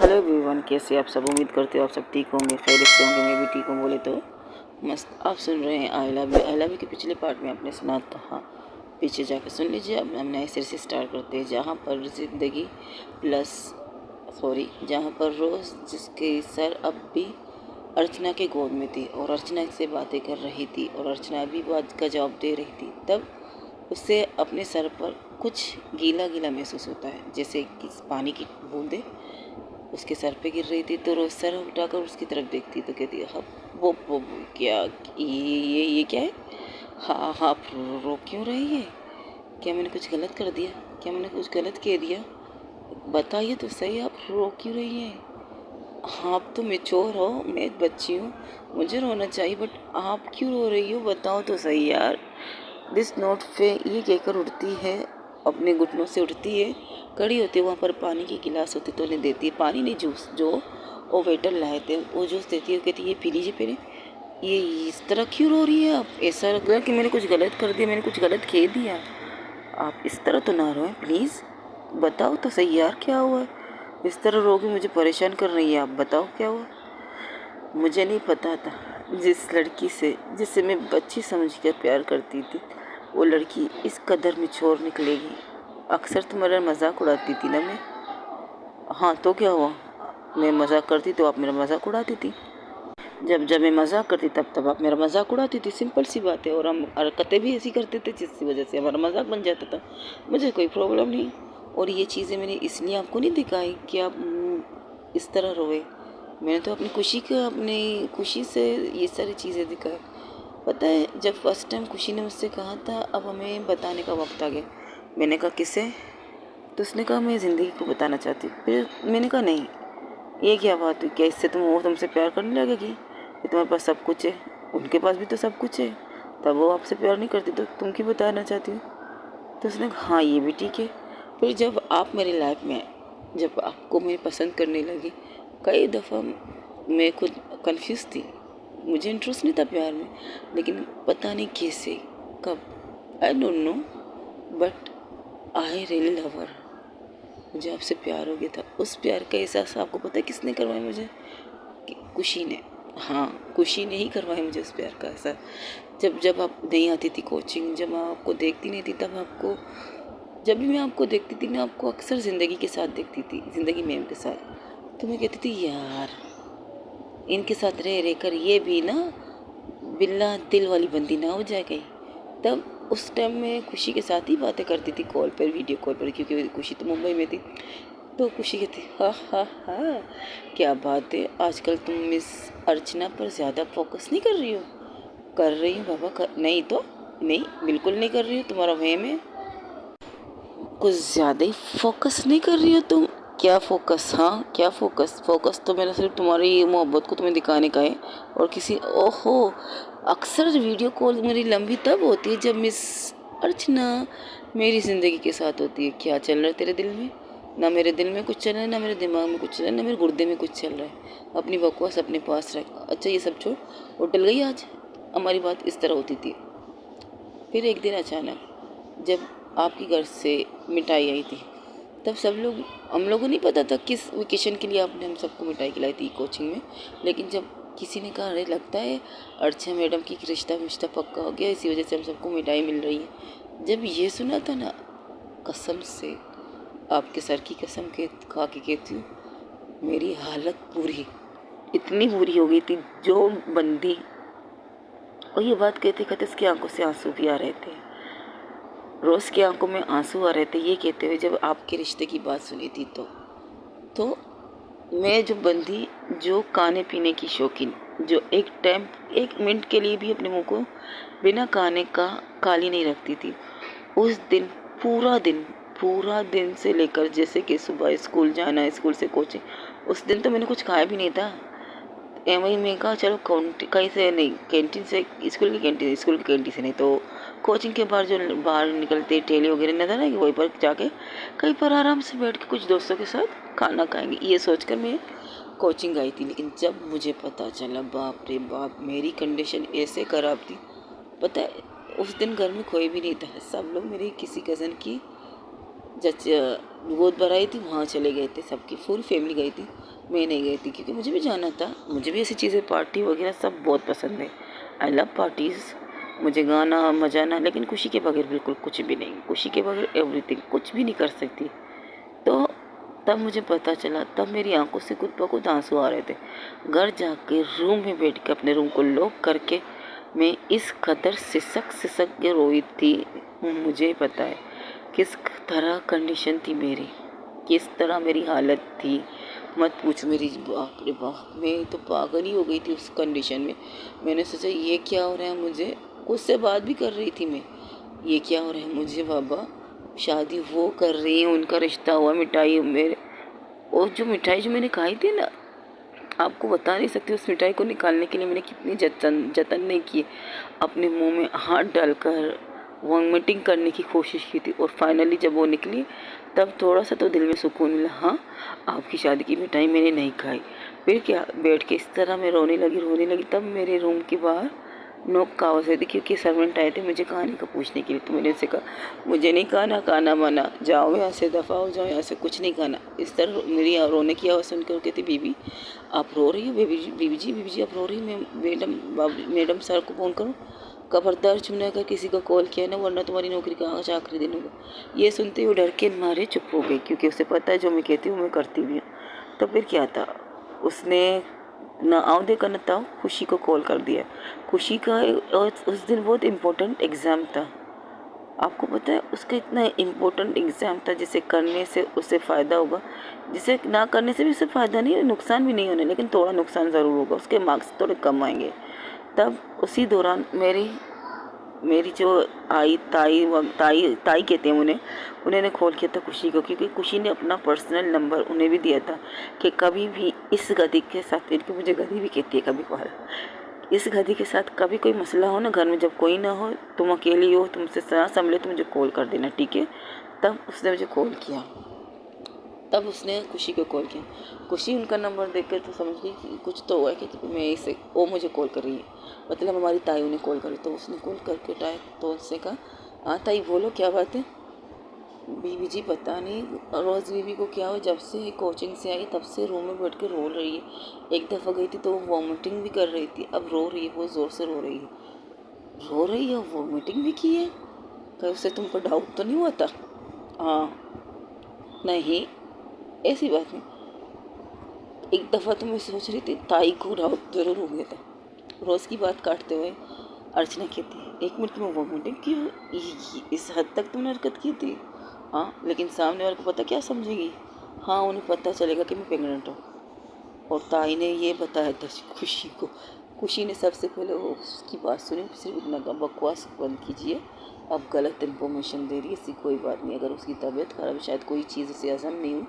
Hello everyone, कैसे आप सब। उम्मीद करते हो आप सब ठीक होंगे, खैरियत से होंगे। मैं भी ठीक हूँ बोले तो मस्त। आप सुन रहे हैं I love you. I love you के पिछले पार्ट में आपने सुना था, हाँ पीछे जाकर सुन लीजिए। अब हम नए सिरे से स्टार्ट करते हैं, जहाँ पर ज़िंदगी जहाँ पर रोज़ जिसके सर अब भी अर्चना के गोद में थी और अर्चना से बातें कर रही थी और अर्चना भी बात का जवाब दे रही थी, तब उससे अपने सर पर कुछ गीला गीला महसूस होता है, जैसे कि पानी की बूंदें उसके सर पे गिर रही थी। तो रोज सर उठाकर उसकी तरफ देखती तो कहती है, हाँ वो क्या, ये क्या है। हाँ हाँ, आप रो क्यों रही है। क्या मैंने कुछ गलत कर दिया, क्या मैंने कुछ गलत कह दिया, बताइए तो सही, आप रो क्यों रही हैं। हाँ आप तो मैच्योर हो, मैं बच्ची हूँ, मुझे रोना चाहिए, बट आप क्यों रो रही हो, बताओ तो सही यार। दिस नोट पे ये कहकर उठती है, अपने घुटनों से उठती है, खड़ी होती है। वहाँ पर पानी की गिलास होती तो उन्हें देती है, पानी नहीं जूस, जो वो वेटर लाए थे वो जूस देती है। कहती है ये पी लीजिए पहले। ये इस तरह क्यों रो रही है आप, ऐसा लग रहा है कि मैंने कुछ गलत कर दिया, मैंने कुछ गलत कह दिया। आप इस तरह तो ना रोएं प्लीज़, बताओ तो सही यार क्या हुआ है। इस तरह रोगी मुझे परेशान कर रही है, आप बताओ क्या हुआ। मुझे नहीं पता था जिस लड़की से जिससे मैं बच्ची समझकर प्यार करती थी, वो लड़की इस कदर में चोर निकलेगी। अक्सर तुम्हारा मजाक उड़ाती थी ना मैं। हाँ तो क्या हुआ, मैं मजाक करती तो आप मेरा मजाक उड़ाती थी। जब जब मैं मजाक करती तब तब आप मेरा मजाक उड़ाती थी, सिंपल सी बात है। और हम हरकतें भी ऐसी करते थे जिसकी वजह से हमारा मजाक बन जाता था। मुझे कोई प्रॉब्लम नहीं। और ये चीज़ें मैंने इसलिए आपको नहीं दिखाई कि आप इस तरह रोए। मैंने तो अपनी खुशी से ये सारी चीज़ें दिखाई। पता है, जब फर्स्ट टाइम खुशी ने मुझसे कहा था अब हमें बताने का वक्त आ गया, मैंने कहा किसे। तो उसने कहा मैं ज़िंदगी को बताना चाहती हूँ। फिर मैंने कहा नहीं, ये क्या बात हुई, क्या इससे वो तुमसे प्यार करने लगेगी, ये तुम्हारे पास सब कुछ है, उनके पास भी तो सब कुछ है, तब वो आपसे प्यार नहीं करती तो तुम क्यों बताना चाहती हो। तो उसने कहा हाँ ये भी ठीक है। फिर जब आप मेरी लाइफ में आए, जब आपको मैं पसंद करने लगी, कई दफ़ा मैं खुद कंफ्यूज थी, मुझे इंटरेस्ट नहीं था प्यार में, लेकिन पता नहीं कैसे कब, I don't know, but I really love हर। मुझे आपसे प्यार हो गया था। उस प्यार का एहसास आपको पता है किसने करवाया मुझे, खुशी ने। हाँ खुशी ने ही करवाया मुझे उस प्यार का एहसास। जब जब आप नहीं आती थी कोचिंग, जब मैं आपको देखती नहीं थी, तब आपको, जब भी मैं आपको देखती थी, मैं आपको अक्सर ज़िंदगी के साथ देखती थी, ज़िंदगी मैम के साथ। तो मैं कहती थी यार इनके साथ रह रह कर ये भी ना बिल्ला दिल वाली बंदी ना हो जाए कहीं। तब उस टाइम मैं खुशी के साथ ही बातें करती थी कॉल पर, वीडियो कॉल पर, क्योंकि खुशी तो मुंबई में थी। तो खुशी कहती हाँ हाँ हाँ, क्या बात है, आजकल तुम मिस अर्चना पर ज़्यादा फोकस नहीं कर रही हो। कर रही हूँ बाबा, नहीं तो नहीं, बिल्कुल नहीं कर रही हूँ, तुम्हारा वहम है। कुछ ज़्यादा ही फोकस नहीं कर रही हो तुम। क्या फोकस, हाँ क्या फोकस, फोकस तो मेरा सिर्फ तुम्हारी मोहब्बत को तुम्हें दिखाने का है और किसी। ओहो, अक्सर वीडियो कॉल मेरी लंबी तब होती है जब मिस अर्चना मेरी ज़िंदगी के साथ होती है। क्या चल रहा है तेरे दिल में, ना मेरे दिल में कुछ चल रहा है, ना मेरे दिमाग में कुछ चल रहा है, ना मेरे गुर्दे में कुछ चल रहा है। अपनी बकवास अपने पास रख। अच्छा ये सब छोड़, वो टल गई आज, हमारी बात इस तरह होती थी। फिर एक दिन अचानक जब आपके घर से मिठाई आई थी, तब सब लोग, हम लोगों को नहीं पता था किस वेकेशन के लिए आपने हम सबको मिठाई खिलाई थी कोचिंग में। लेकिन जब किसी ने कहा अरे लगता है अर्चना मैडम की रिश्ता विश्ता पक्का हो गया, इसी वजह से हम सबको मिठाई मिल रही है, जब ये सुना था ना, कसम से आपके सर की कसम के खा के कहती हूँ, मेरी हालत पूरी, इतनी बुरी हो गई थी जो बंदी। और ये बात कहते कहते उसकी आंखों से आंसू भी आ रहे थे, रोज़ की आंखों में आंसू आ रहे थे, ये कहते हुए जब आपके रिश्ते की बात सुनी थी। तो मैं जो बंदी, जो खाने पीने की शौकीन, जो एक टाइम एक मिनट के लिए भी अपने मुंह को बिना खाने का खाली नहीं रखती थी, उस दिन पूरा दिन से लेकर, जैसे कि सुबह स्कूल जाना, स्कूल से कोचिंग, उस दिन तो मैंने कुछ खाया भी नहीं था। वही मैं कहा चलो कहीं से नहीं, कैंटीन से, स्कूल की कैंटीन से नहीं तो कोचिंग के बाहर जो बाहर निकलते ठेले वगैरह नजर आएंगे, वहीं पर जाके कहीं पर आराम से बैठ के कुछ दोस्तों के साथ खाना खाएंगे, ये सोचकर मैं कोचिंग आई थी। लेकिन जब मुझे पता चला, बाप रे बाप, मेरी कंडीशन ऐसे ख़राब थी। पता है उस दिन घर में कोई भी नहीं था, सब लोग मेरी किसी कज़न की जज गोद भराई थी, वहाँ चले गए थे, सबकी पूरी फैमिली गई थी, मैं नहीं गई थी क्योंकि मुझे भी जाना था। मुझे भी ऐसी चीज़ें पार्टी वगैरह सब बहुत पसंद है। I love parties. मुझे गाना मजाना, लेकिन खुशी के बगैर बिल्कुल कुछ भी नहीं, खुशी के बगैर एवरीथिंग, कुछ भी नहीं कर सकती। तो तब मुझे पता चला, तब मेरी आंखों से खुद ब खुद आंसू आ रहे थे। घर जाके रूम में बैठ के अपने रूम को लॉक करके मैं इस कदर सिसक सिसक के रोई थी। मुझे पता है किस तरह कंडीशन थी मेरी, किस तरह मेरी हालत थी, मत पूछो मेरी। बाप रे बाप, मैं तो पागल ही हो गई थी उस कंडीशन में। मैंने सोचा ये क्या हो रहा है मुझे। खुद से बात भी कर रही थी मैं, ये क्या हो रहा है मुझे बाबा। शादी वो कर रही है, उनका रिश्ता हुआ, मिठाई मेरे, और जो मिठाई जो मैंने खाई थी ना, आपको बता नहीं सकती उस मिठाई को निकालने के लिए मैंने कितनी जतन जतन नहीं की। अपने मुंह में हाथ डालकर वॉमिटिंग करने की कोशिश की थी, और फाइनली जब वो निकली तब थोड़ा सा तो दिल में सुकून मिला। हाँ, आपकी शादी की मिठाई मैंने नहीं खाई। फिर क्या, बैठ के इस तरह मैं रोने लगी। तब मेरे रूम के बाहर नोक का आवाज़ आई थी क्योंकि सर्वेंट आए थे मुझे खाने का पूछने के लिए। तो मैंने उनसे कहा मुझे नहीं खाना, खाना मना, जाओ यहाँ से, दफ़ा हो जाओ यहाँ से, कुछ नहीं खाना। इस तरह मेरी रोने की आवाज़ सुनकर कहती बीबी आप रो रही हो, बीबी जी आप रो रही हो, मैं मैडम सर को फ़ोन करूँ। खबरदार चुना कर किसी को कॉल किया ना, वरना तुम्हारी नौकरी का आखिरी दिन होगा। ये सुनते ही वो डर के मारे चुप हो गई, क्योंकि उसे पता है जो मैं कहती हूँ मैं करती भी हूँ। तो फिर क्या था, उसने ना आओ देखा न ताओ खुशी को कॉल कर दिया। खुशी का उस दिन बहुत इम्पोर्टेंट एग्ज़ाम था। आपको पता है उसका इतना इम्पोर्टेंट एग्ज़ाम था जिसे करने से उसे फ़ायदा होगा, जिसे ना करने से भी उसे फ़ायदा नहीं, नुकसान भी नहीं होने, लेकिन थोड़ा नुकसान ज़रूर होगा, उसके मार्क्स थोड़े कम आएंगे। तब उसी दौरान मेरी मेरी जो आई ताई ताई ताई कहते हैं उन्हें, उन्होंने कॉल किया था खुशी को, क्योंकि खुशी ने अपना पर्सनल नंबर उन्हें भी दिया था कि कभी भी इस गधी के साथ, इनकी मुझे गधी भी कहती है कभी कभार, इस गधी के साथ कभी कोई मसला हो ना घर में, जब कोई ना हो, तुम अकेली हो, तुमसे ना संभले तो मुझे कॉल कर देना, ठीक है। तब उसने मुझे कॉल किया, तब उसने खुशी को कॉल किया। खुशी उनका नंबर देखकर तो समझ गई कि कुछ तो हुआ है, कि मैं इसे, वो मुझे कॉल कर रही है, मतलब हमारी ताई उन्हें कॉल करी। तो उसने कॉल करके उठाया, तो उससे कहा हाँ ताई बोलो क्या बात है। बीवी जी पता नहीं रोज़ बीवी को क्या हो, जब से कोचिंग से आई तब से रूम में बैठ के रो रही है। एक दफ़ा गई थी तो वो वॉमिटिंग भी कर रही थी, अब रो रही है, बहुत ज़ोर से रो रही है, रो रही है, वॉमिटिंग भी की है। कहीं उससे तुम पर डाउट तो नहीं हुआ था? हाँ, नहीं ऐसी बात नहीं। एक दफ़ा तो मैं सोच रही थी ताई को डाउट जरूर हो गया था। रोज़ की बात काटते हुए अर्चना कहती है एक मिनट में वॉमिटिंग क्यों, इस हद तक तुमने हरकत की थी? हाँ, लेकिन सामने वाले को पता क्या समझेगी? हाँ, उन्हें पता चलेगा कि मैं प्रेग्नेंट हूँ। और ताई ने ये बताया था खुशी को। खुशी ने सबसे पहले वो उसकी बात सुनी, सिर्फ इतना कहा बकवास बंद कीजिए, अब गलत इन्फॉर्मेशन दे रही है, इसकी कोई बात नहीं, अगर उसकी तबीयत खराब है, शायद कोई चीज़ उसे हजम नहीं हुई,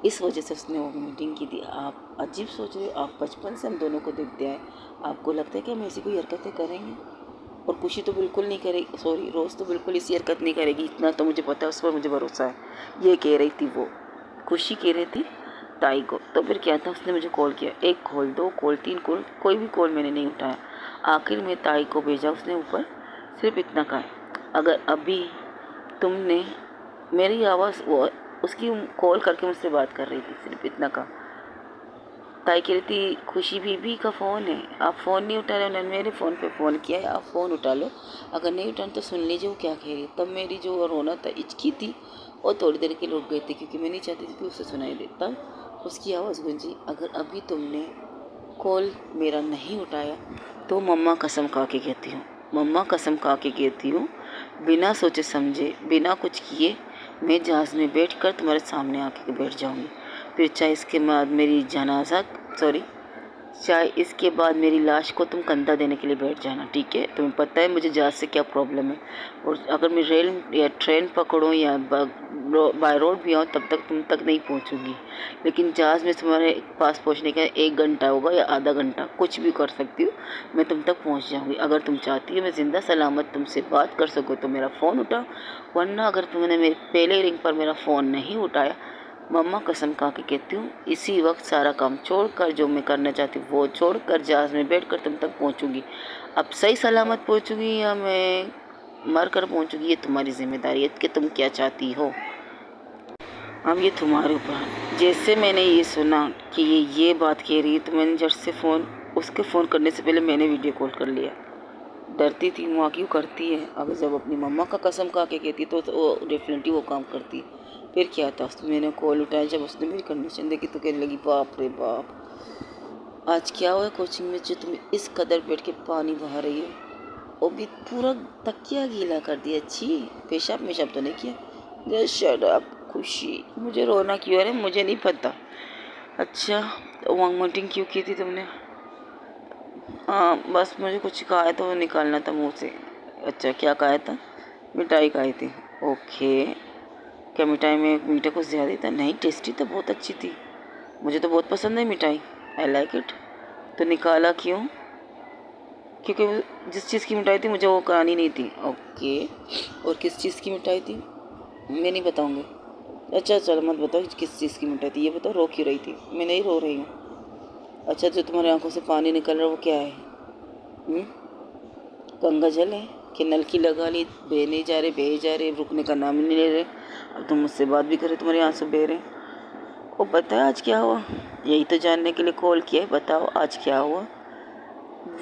इस वजह से उसने वो मीटिंग की थी। आप अजीब सोच रहे हो, आप बचपन से हम दोनों को देखते आए, आपको लगता है कि हम ऐसी कोई हरकतें करेंगे? और खुशी तो बिल्कुल नहीं करेगी, सॉरी रोज़ तो बिल्कुल ऐसी हरकत नहीं करेगी, इतना तो मुझे पता है, उस पर मुझे भरोसा है। ये कह रही थी वो, खुशी कह रही थी ताई को। तो फिर क्या था, उसने मुझे कॉल किया, एक कॉल, दो कॉल, तीन कॉल, कोई भी कॉल मैंने नहीं उठाया। आखिर में ताई को भेजा उसने ऊपर, सिर्फ इतना कहा अगर अभी तुमने मेरी आवाज़, वो उसकी कॉल करके मुझसे बात कर रही थी, सिर्फ इतना कहा। ताई कह रही थी खुशी बीबी का फ़ोन है, आप फ़ोन नहीं उठा रहे, उन्होंने मेरे फ़ोन पे फ़ोन किया है, आप फ़ोन उठा लो, अगर नहीं उठाना तो सुन लीजिए वो क्या कह रही है। तब मेरी जो रोना था, हिचकी थी, और थोड़ी देर के रुक गई थी, क्योंकि मैं नहीं चाहती थी कि उसे सुनाई दे। तब उसकी आवाज़ गूंजी अगर अभी तुमने कॉल मेरा नहीं उठाया तो मम्मा कसम खा के कहती हूँ, मम्मा कसम खा के कहती हूँ, बिना सोचे समझे, बिना कुछ किए मैं जहाज़ में बैठकर तुम्हारे सामने आके बैठ जाऊँगी। फिर चाहे इसके बाद मेरी जनाजा, सॉरी, चाहे इसके बाद मेरी लाश को तुम कंधा देने के लिए बैठ जाना, ठीक है? तुम्हें पता है मुझे जहाज़ से क्या प्रॉब्लम है, और अगर मैं रेल या ट्रेन पकड़ूँ या बाय रोड भी आऊँ तब तक तुम तक नहीं पहुँचूँगी, लेकिन जहाज़ में तुम्हारे पास पहुँचने का 1 घंटा होगा या आधा घंटा, कुछ भी कर सकती हूँ, मैं तुम तक पहुँच जाऊँगी। अगर तुम चाहती हो मैं ज़िंदा सलामत तुमसे बात कर सकूँ तो मेरा फ़ोन उठाओ, वरना अगर तुमने मेरे पहले रिंग पर मेरा फ़ोन नहीं उठाया, मम्मा कसम खा के कहती हूँ इसी वक्त सारा काम छोड़कर, जो मैं करना चाहती हूँ वो छोड़कर जहाज़ में बैठकर तुम तक पहुँचूँगी। अब सही सलामत पहुँचूँगी या मैं मर कर पहुँचूँगी, ये तुम्हारी जिम्मेदारी है कि तुम क्या चाहती हो। अब ये तुम्हारे ऊपर है। जैसे मैंने ये सुना कि ये बात कह रही है तो मैंने झट से उसके फ़ोन करने से पहले मैंने वीडियो कॉल कर लिया। डरती थी, माँ क्यों करती है, अगर जब अपनी मम्मा का कसम खा के कहती तो वो डेफिनेटली वो काम करती। फिर क्या था, उसने मैंने कॉल उठाया, जब उसने मेरी कंडीशन देखी तो कहने लगी बाप रे बाप, आज क्या हुआ कोचिंग में जो तुम्हें इस कदर बैठ के पानी बहा रही है, वो भी पूरा तकिया गीला कर दिया। अच्छी पेशाब मेशाब तो नहीं किया। जस्ट शट अप खुशी, मुझे रोना क्यों है, मुझे नहीं पता। अच्छा वॉमिटिंग क्यों की थी तुमने? हाँ बस मुझे कुछ कहा तो निकालना था मुंह से। अच्छा क्या कहा था? मिठाई खाई थी। ओके, क्या मिठाई में मीठा कुछ ज़्यादा था? नहीं, टेस्टी तो बहुत अच्छी थी, मुझे तो बहुत पसंद है मिठाई, आई लाइक इट। तो निकाला क्यों? क्योंकि जिस चीज़ की मिठाई थी मुझे वो करानी नहीं थी। ओके, और किस चीज़ की मिठाई थी? मैं नहीं बताऊँगी। अच्छा चलो मत बताओ किस चीज़ की मिठाई थी, ये बताओ रो क्यों रही थी? मैं नहीं रो रही हूँ। अच्छा जो तुम्हारी आंखों से पानी निकल रहा है वो क्या है? गंगा जल है कि नलकी लगा ली, बह नहीं जा रहे, रुकने का नाम ही नहीं ले रहे। अब तुम मुझसे बात भी करे, तुम्हारे आंसू बह रहे। वो पता है आज क्या हुआ? यही तो जानने के लिए कॉल किया है, बताओ आज क्या हुआ?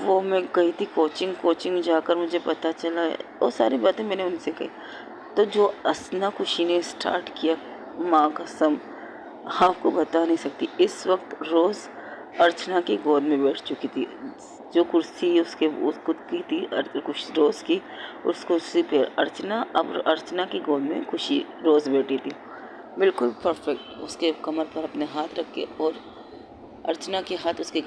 वो मैं गई थी कोचिंग जाकर मुझे पता चला, वो सारी बातें मैंने उनसे कही। तो जो असना खुशी ने स्टार्ट किया, माँ कसम आपको बता नहीं सकती। इस वक्त रोज़ अर्चना की गोद में बैठ चुकी थी। जो कुर्सी उसके उस खुद की थी कुछ रोज़ की, उस कुर्सी पे अर्चना, अब अर्चना की गोद में खुशी रोज़ बैठी थी, बिल्कुल परफेक्ट। उसके कमर पर अपने हाथ रख के, और अर्चना के हाथ उसके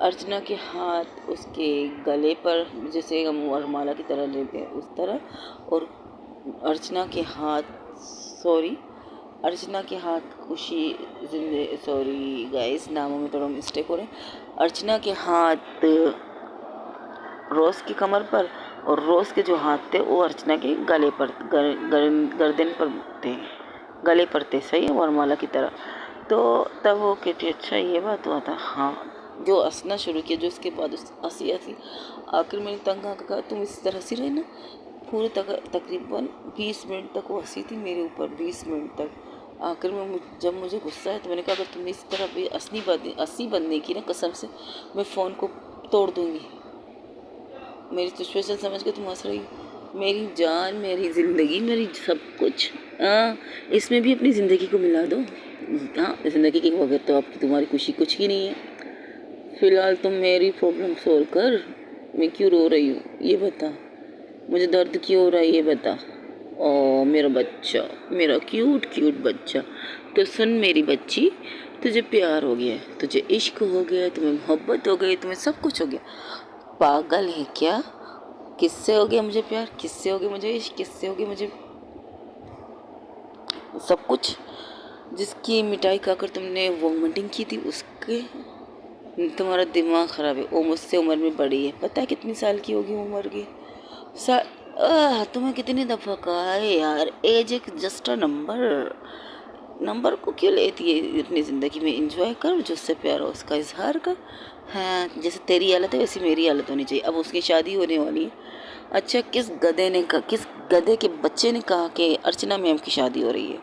अर्चना के हाथ उसके गले पर, जैसे हम वरमाला की तरह लेते हैं उस तरह। और अर्चना के हाथ अर्चना के हाथ खुशी जिंदे, सॉरी गाइस नामों में थोड़ा मिस्टेक हो रहे हैं। अर्चना के हाथ रोज़ की कमर पर, और रोज़ के जो हाथ थे वो अर्चना के गले पर, गर्दन पर थे, गले पर थे, सही है, वरमाला की तरह। तो तब वो कहती अच्छा ये बात हुआ था। हाँ, जो हंसना शुरू किया, जो इसके बाद हंसी आखिर मैंने तंग आकर कहा तुम इस तरह हंसी रही ना। पूरे तकरीबन 20 मिनट तक वो हंसी थी मेरे ऊपर, 20 मिनट तक। आखिर में जब मुझे गुस्सा है तो मैंने कहा अगर तुमने इस तरह भी हंसी बंद नहीं की ना, कसम से मैं फ़ोन को तोड़ दूँगी। मेरी सिचुएशन समझ के तुम हंस रही हो? मेरी जान, मेरी ज़िंदगी, मेरी सब कुछ। हाँ, इसमें भी अपनी ज़िंदगी को मिला दो। हाँ, ज़िंदगी के बगैर तो आपकी तुम्हारी खुशी कुछ ही नहीं है। फ़िलहाल तुम मेरी प्रॉब्लम सोल्व कर, मैं क्यों रो रही हूँ ये बता, मुझे दर्द क्यों हो रहा है ये बता। ओ मेरा बच्चा, मेरा क्यूट बच्चा। तो सुन मेरी बच्ची, तुझे प्यार हो गया है, तुझे इश्क हो गया है, तुम्हें मोहब्बत हो गई, तुम्हें सब कुछ हो गया। पागल है क्या? किससे हो गया मुझे प्यार, किससे हो गया मुझे इश्क, किससे हो गया मुझे सब कुछ? जिसकी मिठाई खाकर तुमने वॉमिटिंग की थी उसके, तुम्हारा दिमाग ख़राब है। वो मुझसे उम्र में बड़ी है, पता है कितनी साल की होगी उम्र की? तुम्हें कितनी दफ़ा कहा है यार, एज एक जस्ट अ नंबर को क्यों लेती है? अपनी ज़िंदगी में एंजॉय कर, जो उससे प्यार हो उसका इजहार कर। हाँ, जैसे तेरी हालत है वैसी मेरी हालत होनी चाहिए। अब उसकी शादी होने वाली है। अच्छा किस गधे के बच्चे ने कहा कि अर्चना मैम की शादी हो रही है?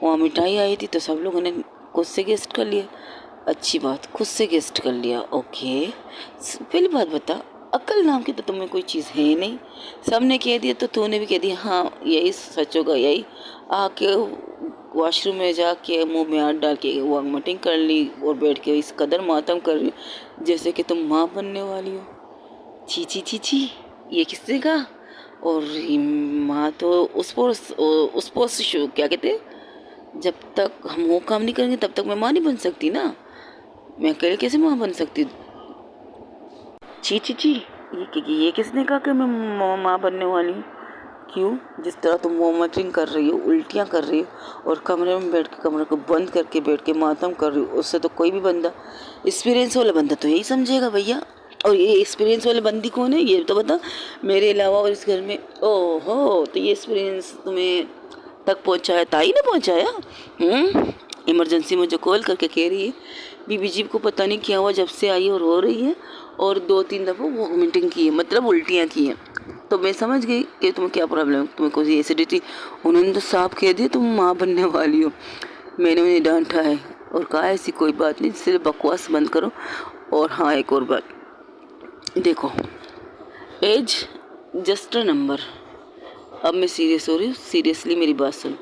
वहाँ मिठाई आई थी तो सब लोगों ने खुद से गेस्ट कर लिया। अच्छी बात, खुद से गेस्ट कर लिया, ओके। पहली बात बता, अक्ल नाम की तो तुम्हें कोई चीज़ है ही नहीं। सबने कह दिया तो तूने भी कह दिया हाँ यही सच होगा, यही। आके वॉशरूम में जाके मुंह में हाथ डाल के वॉमिटिंग कर ली, और बैठ के इस कदर मातम कर रही जैसे कि तुम माँ बनने वाली हो। छी छी छी छी, ये किसने कहा? और माँ तो उस पोस्ट क्या कहते हैं, जब तक हम वो काम नहीं करेंगे तब तक मैं माँ नहीं बन सकती ना। मैं अकेले कैसे माँ बन सकती? छी छी छी, ये किसने कहा कि मैं माँ बनने वाली हूँ? क्यों? जिस तरह तुम वॉमिटिंग कर रही हो, उल्टियाँ कर रही हो, और कमरे में बैठ के, कमरे को बंद करके बैठ के मातम कर रही हो, उससे तो कोई भी बंदा, एक्सपीरियंस वाला बंदा तो यही समझेगा भैया। और ये एक्सपीरियंस वाले बंदी कौन है ये तो बता मेरे अलावा और इस घर में। ओहो, तो ये एक्सपीरियंस तुम्हें तक पहुँचाया, ताई ने पहुँचाया? इमरजेंसी में जो कॉल करके कह रही है बीबी जी को पता नहीं क्या हुआ, जब से आई और रो रही है, और 2-3 दफ़ा वॉमिटिंग की है, मतलब उल्टियाँ की हैं। तो मैं समझ गई कि तुम्हें क्या प्रॉब्लम है, तुम्हें कोई एसिडिटी। उन्होंने तो साफ कह दिया तुम माँ बनने वाली हो। मैंने उन्हें डांटा है और कहा ऐसी कोई बात नहीं, सिर्फ बकवास बंद करो। और हाँ, एक और बात देखो, एज जस्ट अ नंबर। अब मैं सीरियस हो रही हूँ, सीरियसली मेरी बात सुन।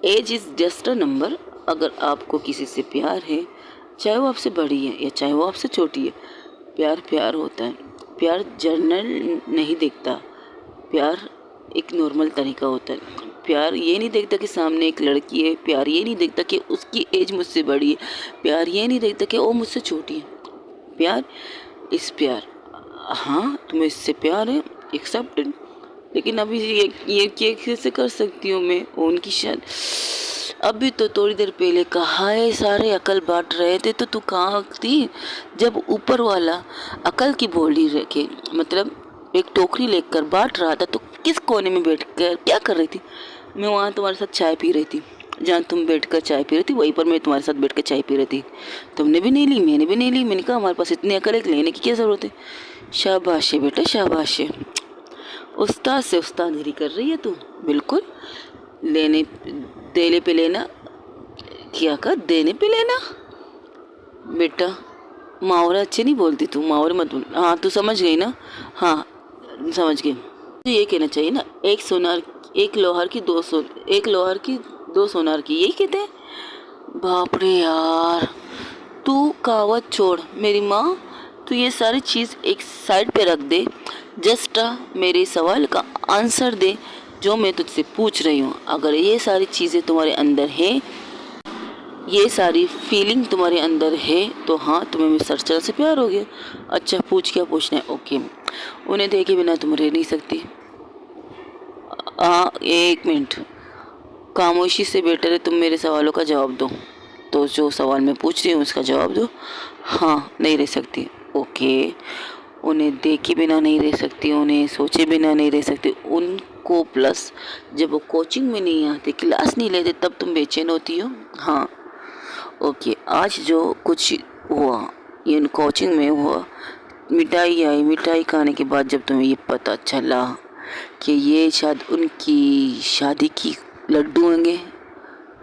Age is just a number. अगर आपको किसी से प्यार है, चाहे वो आपसे बड़ी है या चाहे वो आपसे छोटी है, प्यार प्यार होता है। प्यार जर्नल नहीं देखता, प्यार एक नॉर्मल तरीका होता है। प्यार ये नहीं देखता कि सामने एक लड़की है, प्यार ये नहीं देखता कि उसकी एज मुझसे बड़ी है, प्यार ये नहीं देखता कि वो मुझसे छोटी है। प्यार इस प्यार, हाँ तुम्हें इससे प्यार है, एक्सेप्टेड। लेकिन अभी ये कैसे कर सकती हूँ मैं? उनकी शायद अभी तो थोड़ी देर पहले कहा है सारे अकल बांट रहे थे, तो तू कहाँ थी जब ऊपर वाला अकल की बोली रखे, मतलब एक टोकरी लेकर बांट रहा था? तो किस कोने में बैठ कर क्या कर रही थी? मैं वहाँ तुम्हारे साथ चाय पी रही थी, जहाँ तुम बैठकर चाय पी रही थी वहीं पर मैं तुम्हारे साथ बैठ कर चाय पी रही थी। तुमने भी नहीं ली, मैंने भी नहीं ली। मैंने कहा हमारे पास इतनी अकल है, लेने की क्या ज़रूरत है? शाबाश है बेटा, शाबाश है। उस्ताद से उस्तादगिरी कर रही है तू। बिल्कुल, लेने देने पे लेना क्या कर, देने पे लेना। बेटा मुहावरा अच्छे नहीं बोलती तू, मुहावरे मत बोल। हाँ तू समझ गई ना? हाँ समझ गई। तो ये कहना चाहिए ना, एक लोहार की दो सोनार की, यही कहते हैं। बाप रे यार, तू कहावत छोड़ मेरी माँ, तू ये सारी चीज़ एक साइड पे रख दे। जस्ट मेरे सवाल का आंसर दे जो मैं तुझसे पूछ रही हूँ। अगर ये सारी चीज़ें तुम्हारे अंदर है, ये सारी फीलिंग तुम्हारे अंदर है, तो हाँ तुम्हें मेरे सरचल से प्यार हो गया। अच्छा पूछ, क्या पूछना है? ओके, उन्हें देखे बिना तुम रह नहीं सकती। हाँ एक मिनट, खामोशी से बेटर है तुम मेरे सवालों का जवाब दो। तो जो सवाल मैं पूछ रही हूँ उसका जवाब दो। हाँ नहीं रह सकती। ओके, उन्हें देखे बिना नहीं रह सकती, उन्हें सोचे बिना नहीं रह सकती। उनको प्लस जब वो कोचिंग में नहीं आते, क्लास नहीं लेते, तब तुम बेचैन होती हो। हाँ ओके, आज जो कुछ हुआ ये कोचिंग में हुआ, मिठाई आई, मिठाई खाने के बाद जब तुम्हें ये पता चला कि ये शायद उनकी शादी की लड्डू होंगे,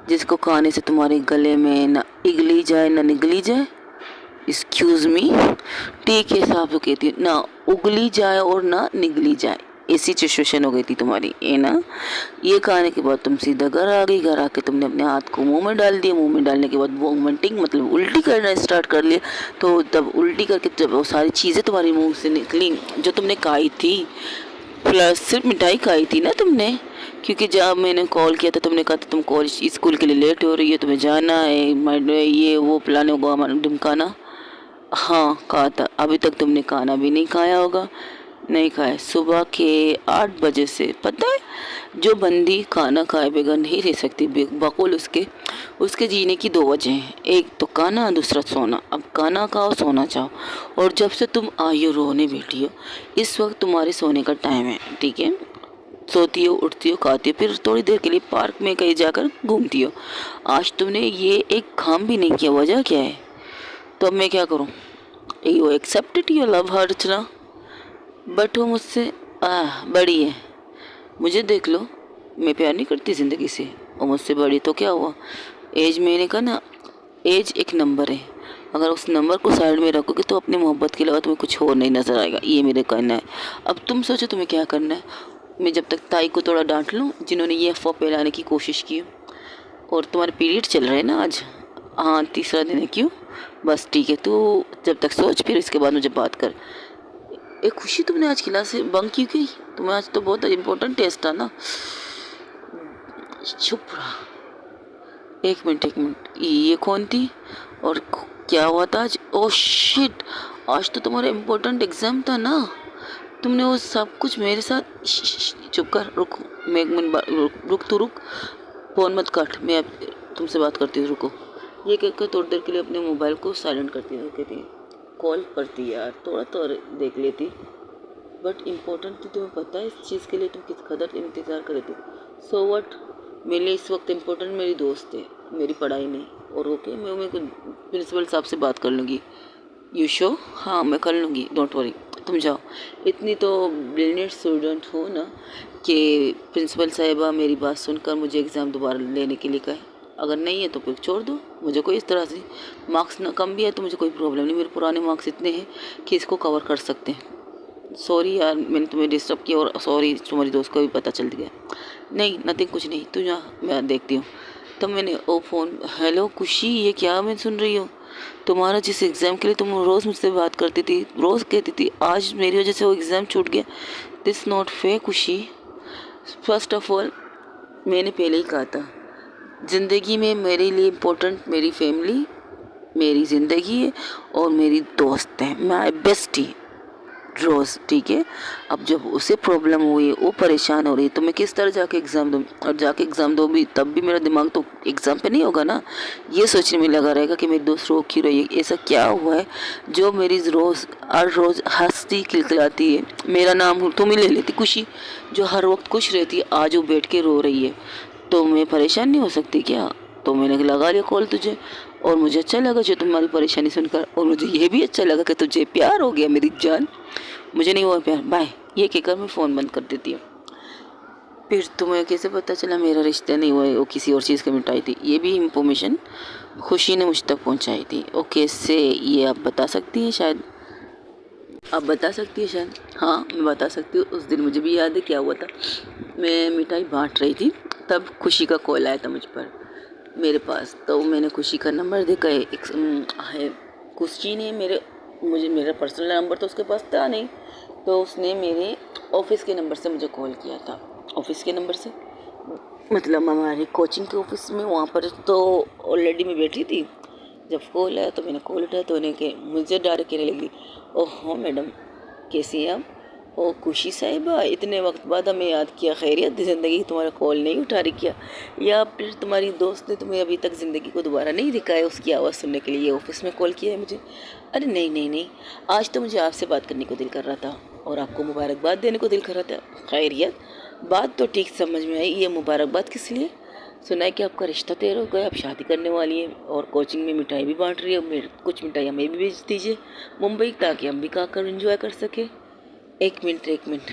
जिसको खाने से तुम्हारे गले में ना इगली जाए ना निगली जाए। एक्सक्यूज़ मी, ठीक है साहब तो कहती है ना, उगली जाए और ना निगली जाए, ऐसी सिचुएशन हो गई थी तुम्हारी, है ना? ये खाने के बाद तुम सीधा घर आ गई। घर आके तुमने अपने हाथ को मुंह में डाल दिया। मुंह में डालने के बाद वोमिटिंग मतलब उल्टी करना स्टार्ट कर लिया। तो तब उल्टी करके जब वो सारी चीज़ें तुम्हारे मुंह से निकली जो तुमने खाई थी, प्लस सिर्फ मिठाई खाई थी ना तुमने, क्योंकि जब मैंने कॉल किया था तुमने कहा था तुम कॉलेज स्कूल के लिए लेट हो रही है, तुम्हें जाना है, ये वो प्लान होगा हमारा ढिमकाना। हाँ कहा था। अभी तक तुमने खाना भी नहीं खाया होगा। नहीं खाया, सुबह के 8 बजे से। पता है जो बंदी खाना खाए बगैर नहीं रह सकती, बकौल उसके जीने की 2 वजह हैं, एक तो खाना, दूसरा सोना। अब खाना खाओ, सोना चाहो। और जब से तुम आई हो रोने बैठी हो, इस वक्त तुम्हारे सोने का टाइम है, ठीक है? सोती हो, उठती हो, खाती हो, फिर थोड़ी देर के लिए पार्क में कहीं जाकर घूमती हो। आज तुमने ये एक काम भी नहीं किया, वजह क्या है? तो अब मैं क्या करूँ? You accepted your love her Archana, but वो मुझसे बड़ी है। मुझे देख लो, मैं प्यार नहीं करती ज़िंदगी से, और मुझसे बड़ी तो क्या हुआ? एज, मैंने कहा ना, एज एक नंबर है। अगर उस नंबर को साइड में रखोगे तो अपनी मोहब्बत के अलावा तुम्हें कुछ और नहीं नज़र आएगा। ये मेरे कहना है। अब तुम सोचो तुम्हें क्या करना है। मैं जब तक ताई को थोड़ा डांट लूँ जिन्होंने ये अफवाह फैलाने की कोशिश की। और तुम्हारे पीरियड चल रहे हैं ना आज? हाँ 3रा दिन है। क्यों? बस ठीक है, तू जब तक सोच, फिर इसके बाद मुझे बात कर। एक खुशी, तुमने आज क्लास से बंक क्यों की? तुम्हें आज तो बहुत इम्पोर्टेंट टेस्ट था ना। चुप रहा। एक मिनट, ये कौन थी और क्या हुआ था आज? ओह शिट, आज तो तुम्हारा इम्पोर्टेंट एग्जाम था ना। तुमने वो सब कुछ मेरे साथ चुप कर, रुक, मैं 1 मिनट रुक, तू रुक, फ़ोन मत काट, मैं अब तुमसे बात करती हूँ, रुको। ये कहकर थोड़ी देर के लिए अपने मोबाइल को साइलेंट करती है, कहती है कॉल करती यार, थोड़ा तो देख लेती, बट इम्पोर्टेंट थी। तुम्हें पता है इस चीज़ के लिए तुम किस कदर इंतज़ार कर रहे थे। सो व्हाट, मेरे लिए इस वक्त इम्पोर्टेंट मेरी दोस्त है, मेरी पढ़ाई नहीं। और ओके, मैं प्रिंसिपल साहब से बात कर लूँगी। You show? हाँ मैं कर लूँगी, डोंट वरी। तुम जाओ। इतनी तो ब्रिलियंट स्टूडेंट हो ना कि प्रिंसिपल साहिबा मेरी बात सुनकर मुझे एग्ज़ाम दोबारा लेने के लिए कहे। अगर नहीं है तो फिर छोड़ दो, मुझे कोई इस तरह से मार्क्स ना कम भी है तो मुझे कोई प्रॉब्लम नहीं, मेरे पुराने मार्क्स इतने हैं कि इसको कवर कर सकते हैं। सॉरी यार मैंने तुम्हें डिस्टर्ब किया, और सॉरी तुम्हारी दोस्त को भी पता चल गया। नहीं नथिंग, कुछ नहीं, तू जा, मैं देखती हूँ। तब मैंने ओ फ़ोन, हेलो खुशी, ये क्या मैं सुन रही हूँ? तुम्हारा जिस एग्ज़ाम के लिए तुम रोज़ मुझसे बात करती थी, रोज़ कहती थी, आज मेरी वजह से वो एग्ज़ाम छूट गया। दिस नॉट फेयर खुशी। फर्स्ट ऑफ ऑल मैंने पहले ही कहा था, ज़िंदगी में मेरे लिए इम्पोर्टेंट मेरी फैमिली, मेरी ज़िंदगी है और मेरी दोस्त है, माई बेस्टी रोज़, ठीक है। अब जब उसे प्रॉब्लम हुई, वो परेशान हो रही है, तो मैं किस तरह जाके एग्ज़ाम दूँ? और जाके एग्ज़ाम दो भी तब भी मेरा दिमाग तो एग्ज़ाम पे नहीं होगा ना, ये सोचने में लगा रहेगा कि मेरी दोस्त रो क्यों रही है, ऐसा क्या हुआ है जो मेरी रोज़ हर रोज़ हंसती खिलखिलाती है, मेरा नाम तुम ही ले लेती खुशी, जो हर वक्त खुश रहती है, आज वो बैठ के रो रही है, तो मैं परेशान नहीं हो सकती क्या? तो मैंने लगा लिया कॉल तुझे, और मुझे अच्छा लगा जो तुम्हारी परेशानी सुनकर, और मुझे ये भी अच्छा लगा कि तुझे प्यार हो गया मेरी जान। मुझे नहीं हुआ प्यार, बाय, ये कहकर मैं फ़ोन बंद कर देती हूँ। फिर तुम्हें कैसे पता चला मेरा रिश्ता नहीं हुआ है, वो किसी और चीज़ की मिटाई थी? ये भी इंफॉर्मेशन खुशी ने मुझ तक पहुँचाई थी। ओके से ये आप बता सकती हैं शायद? आप बता सकती है शायद? हाँ मैं बता सकती हूँ। उस दिन मुझे भी याद है क्या हुआ था। मैं मिठाई बांट रही थी, तब खुशी का कॉल आया था मुझ पर मेरे पास। तो मैंने खुशी का नंबर देखा है, खुशी ने मुझे मेरा पर्सनल नंबर तो उसके पास था नहीं, तो उसने मेरे ऑफिस के नंबर से मुझे कॉल किया था। ऑफिस के नंबर से मतलब हमारे कोचिंग के ऑफिस में, वहाँ पर तो ऑलरेडी मैं बैठी थी। जब कॉल आया तो मैंने कॉल उठाया, तो उन्हें के मुझे डायरेक्ट कहने लगी, ओह मैडम कैसी हैं आप? ओ खुशी साहिबा, इतने वक्त बाद हमें याद किया, खैरियत? ज़िंदगी तुम्हारा कॉल नहीं उठा रही क्या? या फिर तुम्हारी दोस्त ने तुम्हें अभी तक ज़िंदगी को दोबारा नहीं दिखाया, उसकी आवाज़ सुनने के लिए ऑफिस में कॉल किया है मुझे? अरे नहीं नहीं नहीं, आज तो मुझे आपसे बात करने को दिल कर रहा था और आपको मुबारकबाद देने को दिल कर रहा था। खैरियत? बात तो ठीक समझ में आई, ये मुबारकबाद किस लिए? सुना है कि आपका रिश्ता तय हो गया, आप शादी करने वाली हैं और कोचिंग में मिठाई भी बांट रही है। मेरे कुछ मिठाई हमें भी भेज दीजिए मुंबई, ताकि हम भी खाकर एंजॉय कर सके। एक मिनट एक मिनट,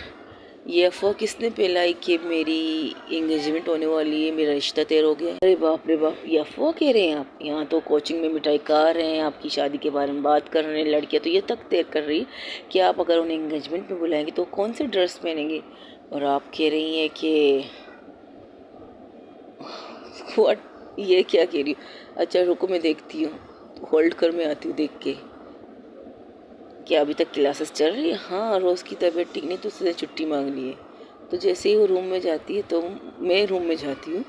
ये अफवाह किसने फैलाई कि मेरी एंगेजमेंट होने वाली है, मेरा रिश्ता तय हो गया है? अरे बाप रे बाप, ये अफवाह कह रहे हैं आप? यहाँ तो कोचिंग में मिठाई खा रहे हैं, आपकी शादी के बारे में बात कर रहे हैं, लड़कियाँ तो ये तक तय कर रही कि आप अगर उन्हें एंगेजमेंट में बुलाएंगे तो कौन से ड्रेस पहनेंगे, और आप कह रही हैं कि व्हाट, ये क्या कह रही हूँ? अच्छा रुको मैं देखती हूँ, होल्ड कर, मैं आती हूँ देख के। क्या अभी तक क्लासेस चल रही है? हाँ रोज़ की तबीयत ठीक नहीं तो उससे छुट्टी मांग ली है। तो जैसे ही वो रूम में जाती है तो मैं रूम में जाती हूँ,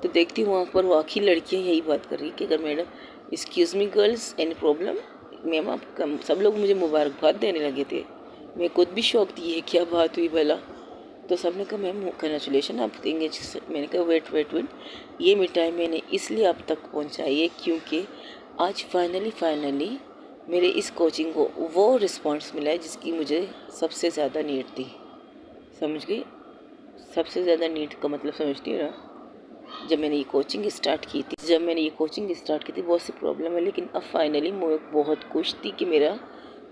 तो देखती हूँ वहाँ पर वाकई लड़कियाँ यही बात कर रही कि अगर madam excuse me girls any problem, ma'am आप कम, सब लोग मुझे मुबारकबाद देने लगे थे। मैं खुद भी शौक थी, है क्या बात हुई भला? तो सबने कहा मैम कंग्रेचुलेशन आप एंगेज। मैंने कहा वेट वेट वेट, ये मिठाई मैंने इसलिए आप तक पहुंचाई है क्योंकि आज फाइनली मेरे इस कोचिंग को वो रिस्पांस मिला है जिसकी मुझे सबसे ज़्यादा नीड थी। समझ गई? सबसे ज़्यादा नीड का मतलब समझती हो ना? जब मैंने ये कोचिंग स्टार्ट की थी बहुत सी प्रॉब्लम है, लेकिन अब फाइनली मैं बहुत खुश थी कि मेरा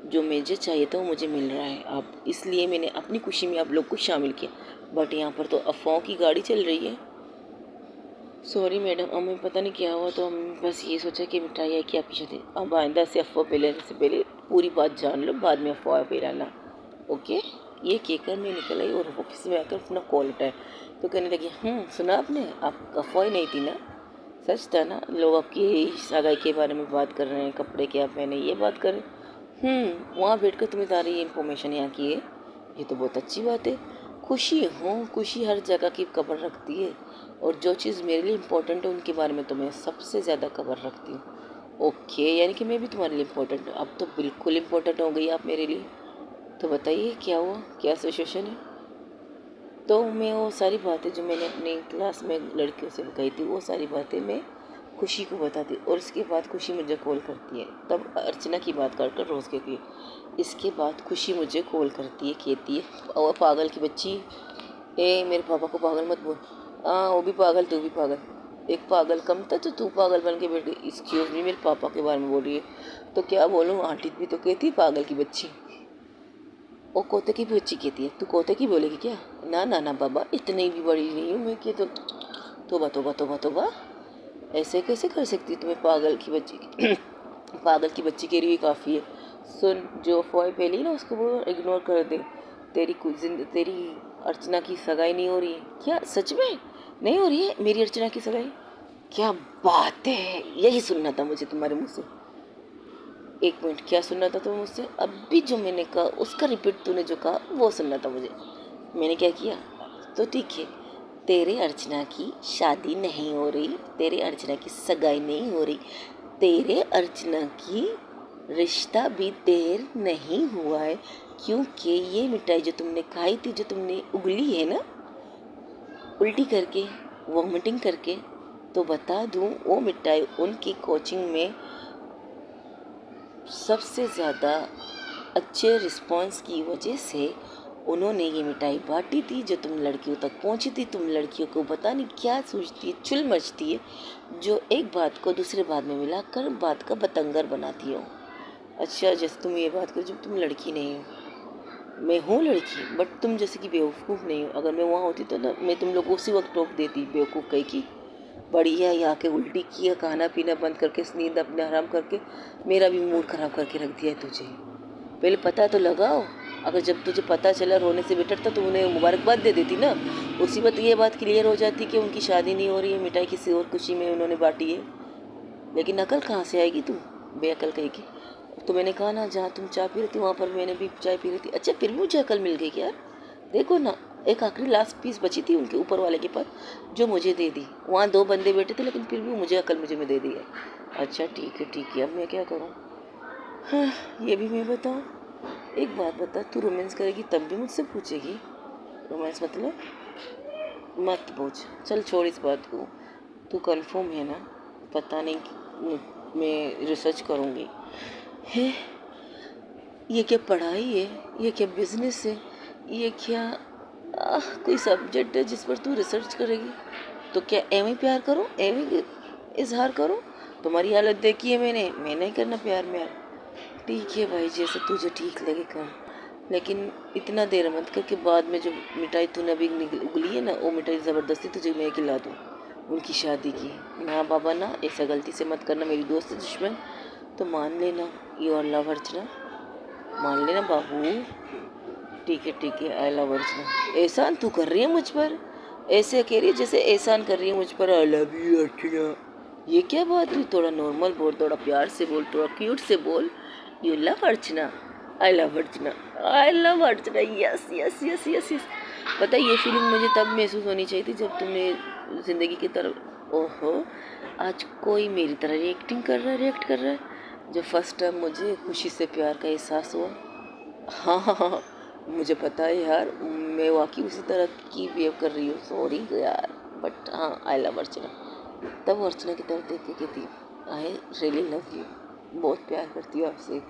जो मुझे चाहिए था वो मुझे मिल रहा है अब, इसलिए मैंने अपनी खुशी में आप लोग को शामिल किया। बट यहाँ पर तो अफवाहों की गाड़ी चल रही है। सॉरी मैडम, हमें पता नहीं क्या हुआ, तो हम बस ये सोचा कि मिठाई है कि आपकी शादी। अब आइंदा से अफवाह फैलाने से पहले पूरी बात जान लो, बाद में अफवाह फैलाना। ओके? ये कहकर मैं निकल आई और ऑफिस में आकर अपना कॉल उठाया, तो कहने लगी सुना आपने, आप अफवाह ही नहीं थी ना, सच था ना? लोग आपकी सगाई के बारे में बात कर रहे हैं, कपड़े क्या पहने ये बात कर रहे हैं। वहाँ बैठ कर तुम्हें सारी इन्फॉर्मेशन यहाँ की है, ये तो बहुत अच्छी बात है। खुशी हर जगह की खबर रखती है, और जो चीज़ मेरे लिए इम्पोर्टेंट है उनके बारे में तो मैं सबसे ज़्यादा खबर रखती हूँ। ओके, यानी कि मैं भी तुम्हारे लिए इम्पोर्टेंट हूँ। अब तो बिल्कुल इम्पोर्टेंट हो गई आप मेरे लिए। तो बताइए क्या हुआ, क्या सिचुएशन है? तो मैं वो सारी बातें जो मैंने अपनी क्लास में लड़कियों से कही थी, वो सारी बातें मैं खुशी को बताती, और उसके बाद खुशी मुझे कॉल करती है। तब अर्चना की बात कर रोज़ कहती है। इसके बाद खुशी मुझे कॉल करती है, कहती है और पागल की बच्ची, ए मेरे पापा को पागल मत बोल। हाँ वो भी पागल, तू भी पागल, एक पागल कम था तो तू पागल बन के बैठ गई। एक्सक्यूज़ मी, मेरे पापा के बारे में बोल रही है तो क्या बोलूँ? आंटी भी तो कहती पागल की बच्ची। वो कोते की बच्ची कहती है, तू कोते की बोलेगी क्या? ना ना ना बाबा, इतनी भी बड़ी नहीं हूँ मैं कि तो तोबा तोबा तोबा तोबा, ऐसे कैसे कर सकती है? तुम्हें पागल की बच्ची पागल की बच्ची के लिए काफ़ी है। सुन, जो अफवाह फैली ना उसको वो इग्नोर कर दे। तेरी अर्चना की सगाई नहीं हो रही है क्या? सच में नहीं हो रही है मेरी अर्चना की सगाई? क्या बात है, यही सुनना था मुझे तुम्हारे मुँह से। एक मिनट, क्या सुनना था तुम्हें मुझसे? अभी जो मैंने कहा उसका रिपीट तूने जो कहा वो सुनना था मुझे। मैंने क्या किया? तो ठीक है, तेरे अर्चना की शादी नहीं हो रही, तेरे अर्चना की सगाई नहीं हो रही, तेरे अर्चना की रिश्ता भी देर नहीं हुआ है, क्योंकि ये मिठाई जो तुमने खाई थी, जो तुमने उगली है ना उल्टी करके, वॉमिटिंग करके, तो बता दूं वो मिठाई उनकी कोचिंग में सबसे ज़्यादा अच्छे रिस्पॉन्स की वजह से उन्होंने ये मिठाई बांटी थी, जो तुम लड़कियों तक पहुंची थी। तुम लड़कियों को पता नहीं क्या सोचती है, चुल मचती है, जो एक बात को दूसरे बात में मिलाकर बात का बतंगर बनाती हो। अच्छा, जैसे तुम ये बात करो जब तुम लड़की नहीं हो, मैं हूँ लड़की, बट तुम जैसे कि बेवकूफ़ नहीं हो। अगर मैं वहाँ होती तो ना मैं तुम लोग को उसी वक्त टोक देती, बेवकूफ़ कहीं की। बढ़िया यहाँ के उल्टी किया, खाना पीना बंद करके, नींद अपने आराम करके मेरा भी मूड ख़राब करके रख दिया है तुझे। पहले पता तो लगाओ। अगर जब तुझे पता चला रोने से बेटर था तो उन्हें मुबारकबाद दे देती ना। उसी वक्त ये बात क्लियर हो जाती कि उनकी शादी नहीं हो रही है, मिठाई किसी और खुशी में उन्होंने बांटी है। लेकिन अकल कहाँ से आएगी तुम, बेअकल कहेगी। तो मैंने कहा ना, जहाँ तुम चाय पी रही थी वहाँ पर मैंने भी चाय पी रही थी। अच्छा, फिर भी मुझे अकल मिल गई यार। देखो ना, एक आखिरी लास्ट पीस बची थी उनके ऊपर वाले के पास, जो मुझे दे दी। वहाँ दो बंदे बैठे थे लेकिन फिर भी मुझे अकल मुझे में दे दी है। अच्छा ठीक है, अब मैं क्या करूँ? हाँ, ये भी मैं बताऊँ। एक बात बता, तू रोमांस करेगी तब भी मुझसे पूछेगी? रोमांस मतलब मत पूछ, चल छोड़ इस बात को। तू कंफर्म है ना? पता नहीं, मैं रिसर्च करूँगी। है, ये क्या पढ़ाई है, ये क्या बिजनेस है, ये क्या कोई सब्जेक्ट है जिस पर तू रिसर्च करेगी? तो क्या एवं प्यार करो, एवं इजहार करो? तुम्हारी हालत देखी है मैंने, मैं नहीं करना प्यार में यार। ठीक है भाई, जैसे तुझे ठीक लगे कर, लेकिन इतना देर मत कर कि बाद में जो मिठाई तूने अभी उगली है ना, वो मिठाई ज़बरदस्ती तुझे मैं खिला दूँ उनकी शादी की। ना बाबा ना, ऐसा गलती से मत करना, मेरी दोस्त है दुश्मन, तो मान लेना। यू आर लव अर्चना, मान लेना बाबू। ठीक है, आई लव अर्चना। एहसान तू कर रही है मुझ पर, ऐसे कह रही है जैसे एहसान कर रही है मुझ पर। आई लव यू अर्चना, ये क्या बात हुई? थोड़ा नॉर्मल बोल, थोड़ा प्यार से बोल, थोड़ा क्यूट से बोल। You love Archana, I love Archana, I love Archana, yes yes yes yes yes. पता है, ये फीलिंग मुझे तब महसूस होनी चाहिए थी जब तुमने ज़िंदगी की तरफ, ओहो, आज कोई मेरी तरह रिएक्ट कर रहा है। जब फर्स्ट टाइम मुझे खुशी से प्यार का एहसास हुआ, हाँ हाँ हाँ हाँ, मुझे पता है यार, मैं वाकई उसी तरह की बिहेव कर रही हूँ, सॉरी यार, बट हाँ, आई लव अर्चना। तब अर्चना की तरफ देख के कहती, आई रियली लव यू, बहुत प्यार करती हूँ आपसे।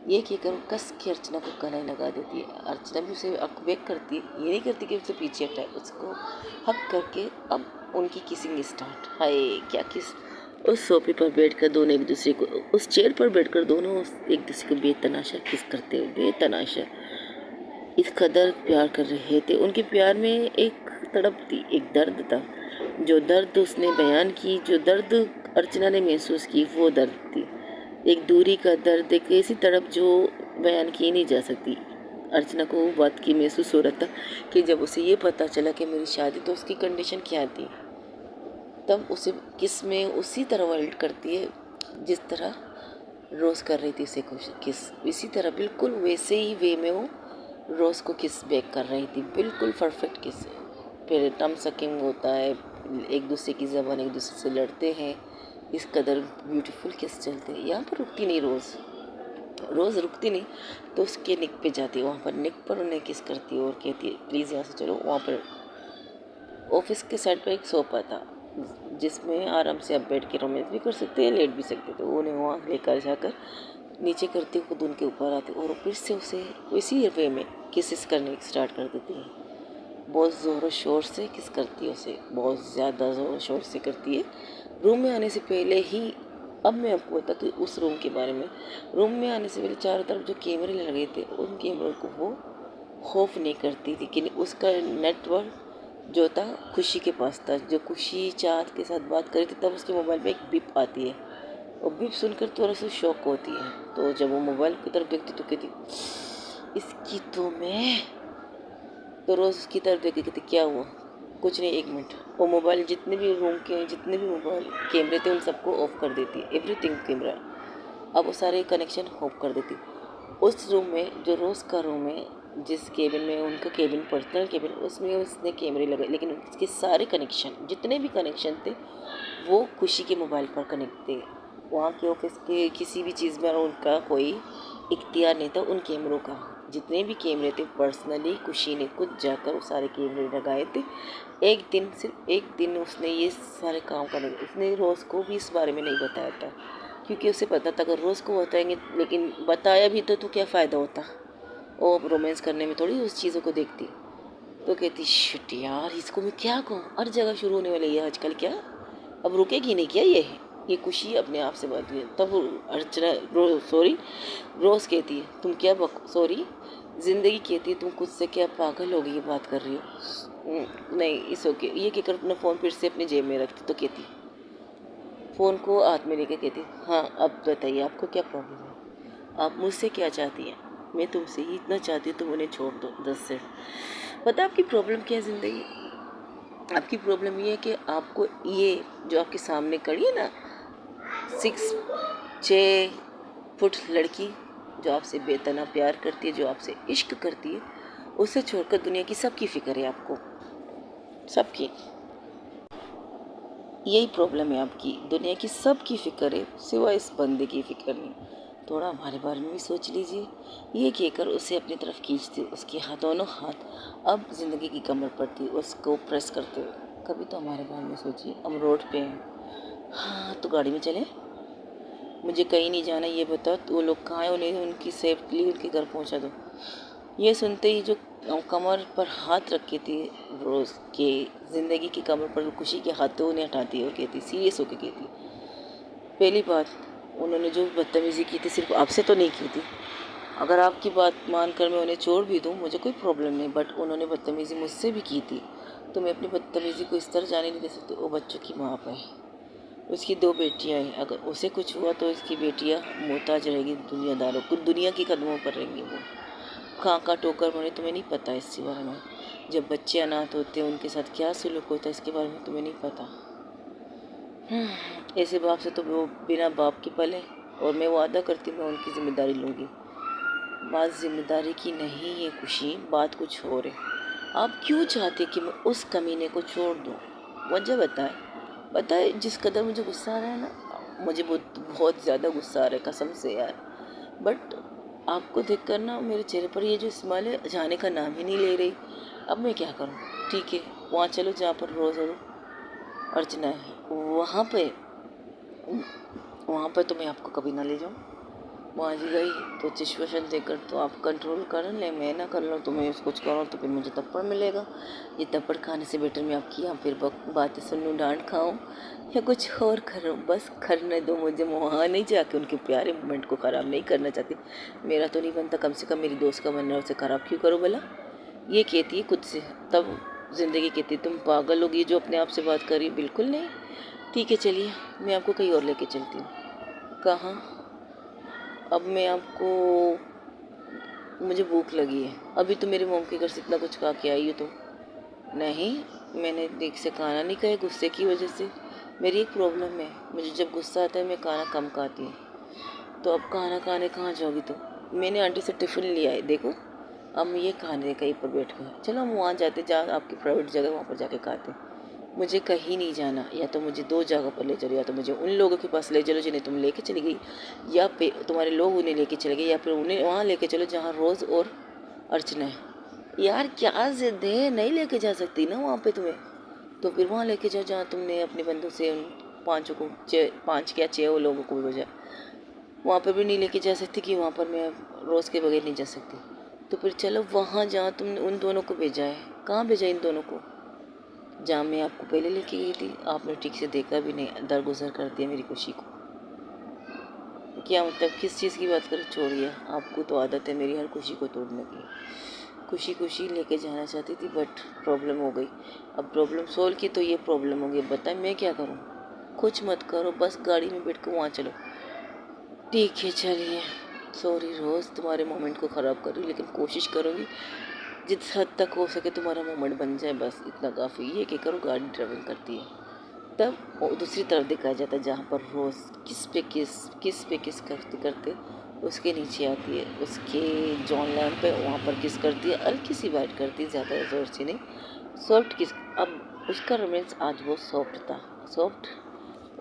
ये क्या करूँ, कस के अर्चना को गले लगा देती है। अर्चना भी उसे बेक करती है, ये नहीं करती कि उसे पीछे हटाए, उसको हक करके अब उनकी किसिंग स्टार्ट। हाय क्या किस! उस सोफे पर बैठकर दोनों एक दूसरे को, उस चेयर पर बैठकर दोनों एक दूसरे को बेतनाशा किस करते हुए, बेतनाशा इस कदर प्यार कर रहे थे। उनके प्यार में एक तड़प थी, एक दर्द था। जो दर्द उसने बयान की, जो दर्द अर्चना ने महसूस की, वो दर्द थी एक दूरी का दर्द, एक ऐसी तड़प जो बयान की नहीं जा सकती। अर्चना को वो बात की महसूस हो रहा था कि जब उसे ये पता चला कि मेरी शादी, तो उसकी कंडीशन क्या थी। तब उसे किस में उसी तरह वर्ल्ड करती है जिस तरह रोज़ कर रही थी उसे किस, इसी तरह बिल्कुल वैसे ही वे में वो रोज़ को किस बैक कर रही थी, बिल्कुल परफेक्ट किस। फिर टम सकिंग होता है, एक दूसरे की ज़बान एक दूसरे से लड़ते हैं, इस कदर ब्यूटीफुल किस चलते हैं। यहाँ पर रुकती नहीं, रोज़ रुकती नहीं, तो उसके निक पे जाती है, वहाँ पर निक पर उन्हें किस करती है और कहती है प्लीज़ यहाँ से चलो। वहाँ पर ऑफिस के साइड पर एक सोफा था जिसमें आराम से आप बैठ के रोमांस भी कर सकते हैं, लेट भी सकते थे। वो उन्हें वहाँ लेकर जाकर नीचे करती, खुद उनके ऊपर आती और फिर से उसे उसी वे में किसेस करने स्टार्ट कर देती है। बहुत ज़ोर शोर से किस करती है उसे, बहुत ज़्यादा ज़ोर शोर से करती है। रूम में आने से पहले ही अब मैं आपको बताती हूँ उस रूम के बारे में। रूम में आने से पहले चारों तरफ जो कैमरे लगे थे उन कैमरों को वो खौफ नहीं करती, लेकिन उसका नेटवर्क जो था खुशी के पास था। जो खुशी चाहत के साथ बात करी थी तब उसके मोबाइल में एक बिप आती है और बिप सुनकर थोड़ा सा शॉक होती है। तो जब वो मोबाइल की तरफ देखती तो कहती इसकी तो मैं, तो रोज़ उसकी तरफ देख के कहती क्या हुआ, कुछ नहीं, एक मिनट। वो मोबाइल जितने भी रूम के जितने भी मोबाइल कैमरे थे उन सबको ऑफ कर देती, एवरीथिंग कैमरा। अब वो सारे कनेक्शन ऑफ कर देती। उस रूम में जो रोज़ का रूम है, जिस केबिन में उनका केबिन पर्सनल केबिन, उसमें उसने कैमरे लगाए, लेकिन उसके सारे कनेक्शन जितने भी कनेक्शन थे वो खुशी के मोबाइल पर कनेक्ट थे। वहाँ के ऑफिस के किसी भी चीज़ में उनका कोई इख्तियार नहीं था उन कैमरों का। जितने भी कैमरे थे पर्सनली खुशी ने खुद जाकर वो सारे कैमरे लगाए थे। एक दिन, सिर्फ एक दिन उसने ये सारे काम करने, उसने रोज़ को भी इस बारे में नहीं बताया था, क्योंकि उसे पता था अगर रोज़ को बताएंगे, लेकिन बताया भी तो क्या फ़ायदा होता, वो रोमांस करने में थोड़ी उस चीज़ों को देखती। तो कहती शिट यार, इसको मैं क्या कहूँ, हर जगह शुरू होने वाली है आजकल, क्या अब रुकेगी नहीं क्या ये खुशी अपने आप से बात हुई। तब अर्चना रोज़ कहती है तुम क्या सॉरी ज़िंदगी कहती है तुम खुद से क्या पागल हो गई, ये बात कर रही हो। नहीं इस ओके, ये कहकर अपना फ़ोन फिर से अपनी जेब में रखती। तो कहती, फ़ोन को हाथ में लेकर कहती हाँ अब बताइए आपको क्या प्रॉब्लम है, आप मुझसे क्या चाहती हैं। मैं तुमसे ही इतना चाहती हूँ तुम उन्हें छोड़ दो 10 से। पता आपकी प्रॉब्लम क्या है ज़िंदगी, आपकी प्रॉब्लम ये है कि आपको ये जो आपके सामने खड़ी है ना 6 फुट लड़की, जो आपसे बेतना प्यार करती है, जो आपसे इश्क करती है, उसे छोड़कर दुनिया की सबकी फ़िक्र है आपको, सबकी। यही प्रॉब्लम है आपकी, दुनिया की सबकी फ़िक्र है सिवाय इस बंदे की फ़िक्र नहीं। थोड़ा हमारे बारे में भी सोच लीजिए। ये कहकर उसे अपनी तरफ खींचती, उसके दोनों हाथ अब ज़िंदगी की कमर पर थी, उसको प्रेस करते हुए। कभी तो हमारे बारे में सोचिए, हम रोड पे हैं। हाँ तो गाड़ी में चले, मुझे कहीं नहीं जाना, ये बताओ तो वो लोग कहाँ हैं, उन्हें उनकी सेफ्टली उनके घर पहुंचा दो। ये सुनते ही जो कमर पर हाथ रखे थे रोज़ के, ज़िंदगी की कमर पर खुशी के हाथों उन्हें हटाती है और कहती, सीरियस होकर कहती, पहली बात उन्होंने जो बदतमीज़ी की थी सिर्फ आपसे तो नहीं की थी। अगर आपकी बात मानकर मैं उन्हें छोड़ भी दूँ मुझे कोई प्रॉब्लम नहीं, बट उन्होंने बदतमीज़ी मुझसे भी की थी, तो मैं अपनी बदतमीज़ी को इस तरह जाने नहीं दे सकती। वो बच्चों की माँ है, उसकी 2 बेटियां हैं, अगर उसे कुछ हुआ तो इसकी बेटियां मोहताज रहेगी दुनियादारों को, दुनिया के कदमों पर रहेंगी वो। कहाँ का टोकर बने तुम्हें नहीं पता इसके बारे में। जब बच्चे अनाथ होते हैं उनके साथ क्या सलूक होता है इसके बारे में तुम्हें नहीं पता। ऐसे बाप से तो वो बिना बाप के पले, और मैं वादा करती हूँ मैं उनकी जिम्मेदारी लूँगी। बात जिम्मेदारी की नहीं है खुशी, बात कुछ और है। आप क्यों चाहते कि मैं उस कमीने को छोड़ दूँ, वजह बताए। जिस कदर मुझे गुस्सा आ रहा है ना, मुझे बहुत ज़्यादा गुस्सा आ रहा है कसम से यार, बट आपको देखकर ना मेरे चेहरे पर ये जो स्माइल है जाने का नाम ही नहीं ले रही। अब मैं क्या करूँ, ठीक है वहाँ चलो जहाँ पर रोज़ अर्चना है, वहाँ पर तो मैं आपको कभी ना ले जाऊँ। वहाँ जी गई तो सिचुएशन देखकर तो आप कंट्रोल कर ले, मैं ना कर लूँ तो मैं कुछ करूँ तो फिर मुझे थप्पड़ मिलेगा। ये थप्पड़ खाने से बेटर मैं आपकी यहाँ फिर बातें सुन लूँ, डांट खाऊँ या कुछ और करूँ, बस करने दो मुझे। वहाँ नहीं जाके उनके प्यारे मोमेंट को ख़राब नहीं करना चाहती। मेरा तो नहीं बनता, कम से कम मेरी दोस्त का बनना, उसे ख़राब क्यों करो भला। ये कहती है खुद से, तब ज़िंदगी कहती तुम पागल होगी जो अपने आप से बात कर रही। बिल्कुल नहीं, ठीक है चलिए मैं आपको कहीं और लेके चलती हूँ। कहाँ, अब मैं आपको, मुझे भूख लगी है, अभी तो मेरे मॉम के घर से इतना कुछ खा के आई हो तुम। नहीं मैंने देख से खाना नहीं खाया गुस्से की वजह से। मेरी एक प्रॉब्लम है, मुझे जब गुस्सा आता है मैं खाना कम खाती हूँ। तो अब खाना खाने कहाँ जाओगी तुम, मैंने आंटी से टिफ़िन लिया है देखो, हम ये खाने कहीं पर बैठ कर, चलो हम वहाँ जाते, जहाँ आपकी प्राइवेट जगह वहाँ पर जाके खाते। मुझे कहीं नहीं जाना, या तो मुझे 2 जगह पर ले चलो, या तो मुझे उन लोगों के पास ले चलो जिन्हें तुम लेके चली गई, या फिर तुम्हारे लोग उन्हें लेके चले गए, या फिर उन्हें वहाँ लेके चलो जहाँ रोज़ और अर्चना है। यार क्या ज़िद है, नहीं लेके जा सकती ना वहाँ पे तुम्हें, तो फिर वहाँ लेके जाओ जहाँ तुमने अपने बंदों से उन 5 क्या 6 लोगों को भी बजाय। वहाँ पर भी नहीं लेके जा सकती कि वहाँ पर मैं रोज़ के बगैर नहीं जा सकती, तो फिर चलो वहाँ जहाँ तुमने उन दोनों को भेजा है। कहाँ भेजा इन दोनों को, जहाँ मैं आपको पहले लेके गई थी, आपने ठीक से देखा भी नहीं, दरगुजर कर दिया मेरी खुशी को। क्या मतलब किस चीज़ की बात करें? छोड़िए, आपको तो आदत है मेरी हर खुशी को तोड़ने की। खुशी खुशी लेके जाना चाहती थी बट प्रॉब्लम हो गई। अब प्रॉब्लम सोल्व की तो ये प्रॉब्लम हो गई, बताए मैं क्या करूँ? कुछ मत करो, बस गाड़ी में बैठ कर वहाँ चलो। ठीक है चलिए, सॉरी रोज़ तुम्हारे मोमेंट को ख़राब कर रही हूँ, लेकिन कोशिश करूँगी जिस हद तक हो सके तुम्हारा मोमेंट बन जाए, बस इतना काफ़ी। ये क्या करो, गाड़ी ड्राइविंग करती है। तब वो दूसरी तरफ दिखाया जाता है जहाँ पर रोज़ किस पे किस करते करते उसके नीचे आती है, उसके जॉन लैम्प पे, वहाँ पर किस करती है, हल्की सी बाइट करती है, ज़्यादा ज़ोर से नहीं, सॉफ्ट किस। अब उसका रोमांस आज वो सॉफ्ट था, सॉफ्ट।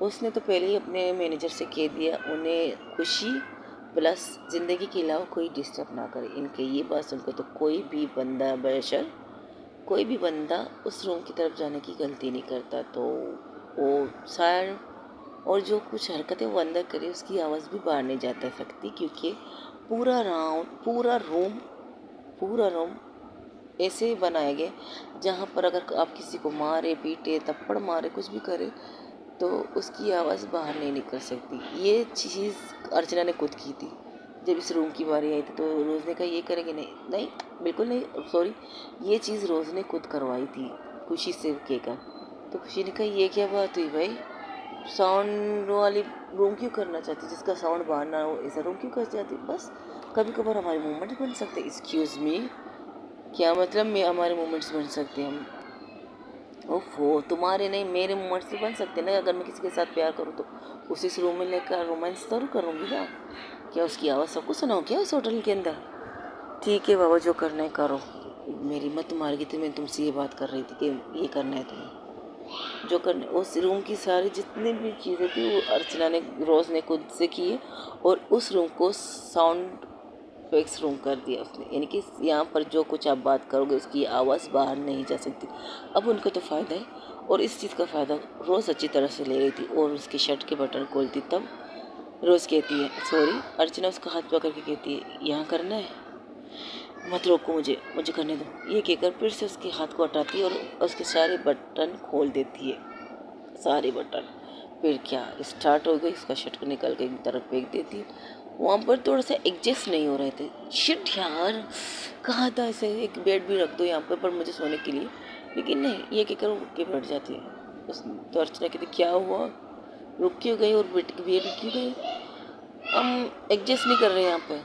उसने तो पहले ही अपने मैनेजर से कह दिया उन्हें खुशी प्लस ज़िंदगी के अलावा कोई डिस्टर्ब ना करे। इनके ये बात सुनकर तो कोई भी बंदा बेशर कोई भी बंदा उस रूम की तरफ जाने की गलती नहीं करता। तो वो शायर और जो कुछ हरकतें वो अंदर करे उसकी आवाज़ भी बाहर नहीं जाता सकती, क्योंकि पूरा रूम ऐसे बनाए गए जहाँ पर अगर आप किसी को मारे पीटे थप्पड़ मारे कुछ भी करे तो उसकी आवाज़ बाहर नहीं निकल सकती। ये चीज़ अर्चना ने खुद की थी। जब इस रूम की बारी आई थी तो रोज़ ने कहा ये करेंगे, नहीं नहीं बिल्कुल नहीं, सॉरी, ये चीज़ रोज़ ने खुद करवाई थी खुशी से कहकर। तो खुशी ने कहा ये क्या बात हुई भाई, साउंड वाली रूम क्यों करना चाहती, जिसका साउंड बाहर ना हो ऐसा रूम क्यों कर चाहती? बस कभी कभार हमारे मूवमेंट बन सकते। एक्सक्यूज़ मी, क्या मतलब मैं हमारे मोमेंट्स बन सकते हैं हम? ओफो, तुम्हारे नहीं मेरे मोमेंट्स भी बन सकते हैं ना। अगर मैं किसी के साथ प्यार करूँ तो उसी से रूम में लेकर रोमांस जरूर करूँगी ना। क्या उसकी आवाज़ सबको सुनाओ क्या उस होटल के अंदर? ठीक है बाबा, जो करना है करो, मेरी मत मार गई थी। मैं तुमसे ये बात कर रही थी कि ये करना है तुम्हें, जो करना है। उस रूम की सारी जितनी भी चीज़ें थी वो अर्चना ने रोज़ ने खुद से की है, और उस रूम को साउंड फिक्स रूम कर दिया उसने, यानी कि यहाँ पर जो कुछ आप बात करोगे उसकी आवाज़ बाहर नहीं जा सकती। अब उनको तो फ़ायदा है, और इस चीज़ का फ़ायदा रोज़ अच्छी तरह से ले रही थी, और उसके शर्ट के बटन खोलती तब रोज़ कहती है सॉरी, अर्चना उसका हाथ पकड़ के कहती है यहाँ करना है, मत रोको मुझे, मुझे करने दो। ये कहकर फिर से उसके हाथ को हटाती है और उसके सारे बटन खोल देती है, सारे बटन। फिर क्या स्टार्ट हो गई, उसका शर्ट को निकाल के एक तरफ फेंक देती है। वहाँ पर थोड़ा सा एडजस्ट नहीं हो रहे थे। शिट यार, कहा था ऐसे एक बेड भी रख दो यहाँ पर मुझे सोने के लिए, लेकिन नहीं, ये कहकर वो रुक के बैठ जाती है। तो अर्चना कहती क्या हुआ, रुक क्यों गई और बेड क्यों गई? हम एडजस्ट नहीं कर रहे यहाँ पे।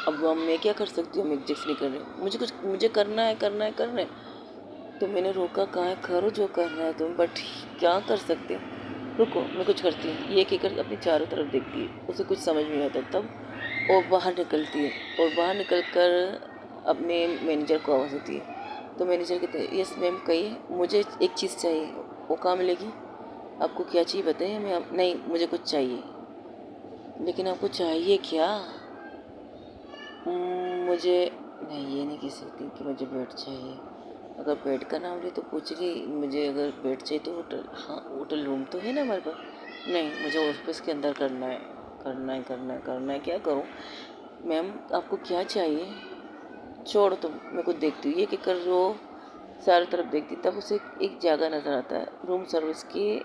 अब मैं क्या कर सकती हूँ, हम एडजस्ट नहीं कर रहे, मुझे करना है करना है। तो मैंने रोका, कहाँ है, करो जो करना है तुम, बट क्या कर सकते हैं, रुको मैं कुछ करती हूँ। ये कहकर अपनी चारों तरफ देखती है, उसे कुछ समझ नहीं आता। तब वो बाहर निकलती है, और बाहर निकल कर अपने मैनेजर को आवाज़ देती है। तो मैनेजर कहते हैं यस मैम कहिए, मुझे एक चीज़ चाहिए। वो कहाँ मिलेगी? आपको क्या चाहिए बताइए, मैं नहीं मुझे कुछ चाहिए। लेकिन आपको चाहिए क्या? मुझे नहीं, ये नहीं कह सकती कि मुझे बेड चाहिए। अगर बेड का नाम ले तो पूछ रही मुझे, अगर बेड चाहिए तो होटल, हाँ होटल रूम तो है ना हमारे पास। नहीं, मुझे ऑफिस के अंदर करना है। क्या करूँ मैम, आपको क्या चाहिए? छोड़ तुम, मैं कुछ देखती हूँ। ये क्या कर रहे हो? चारों तरफ देखती, तब उसे एक जगह नज़र आता है रूम सर्विस की,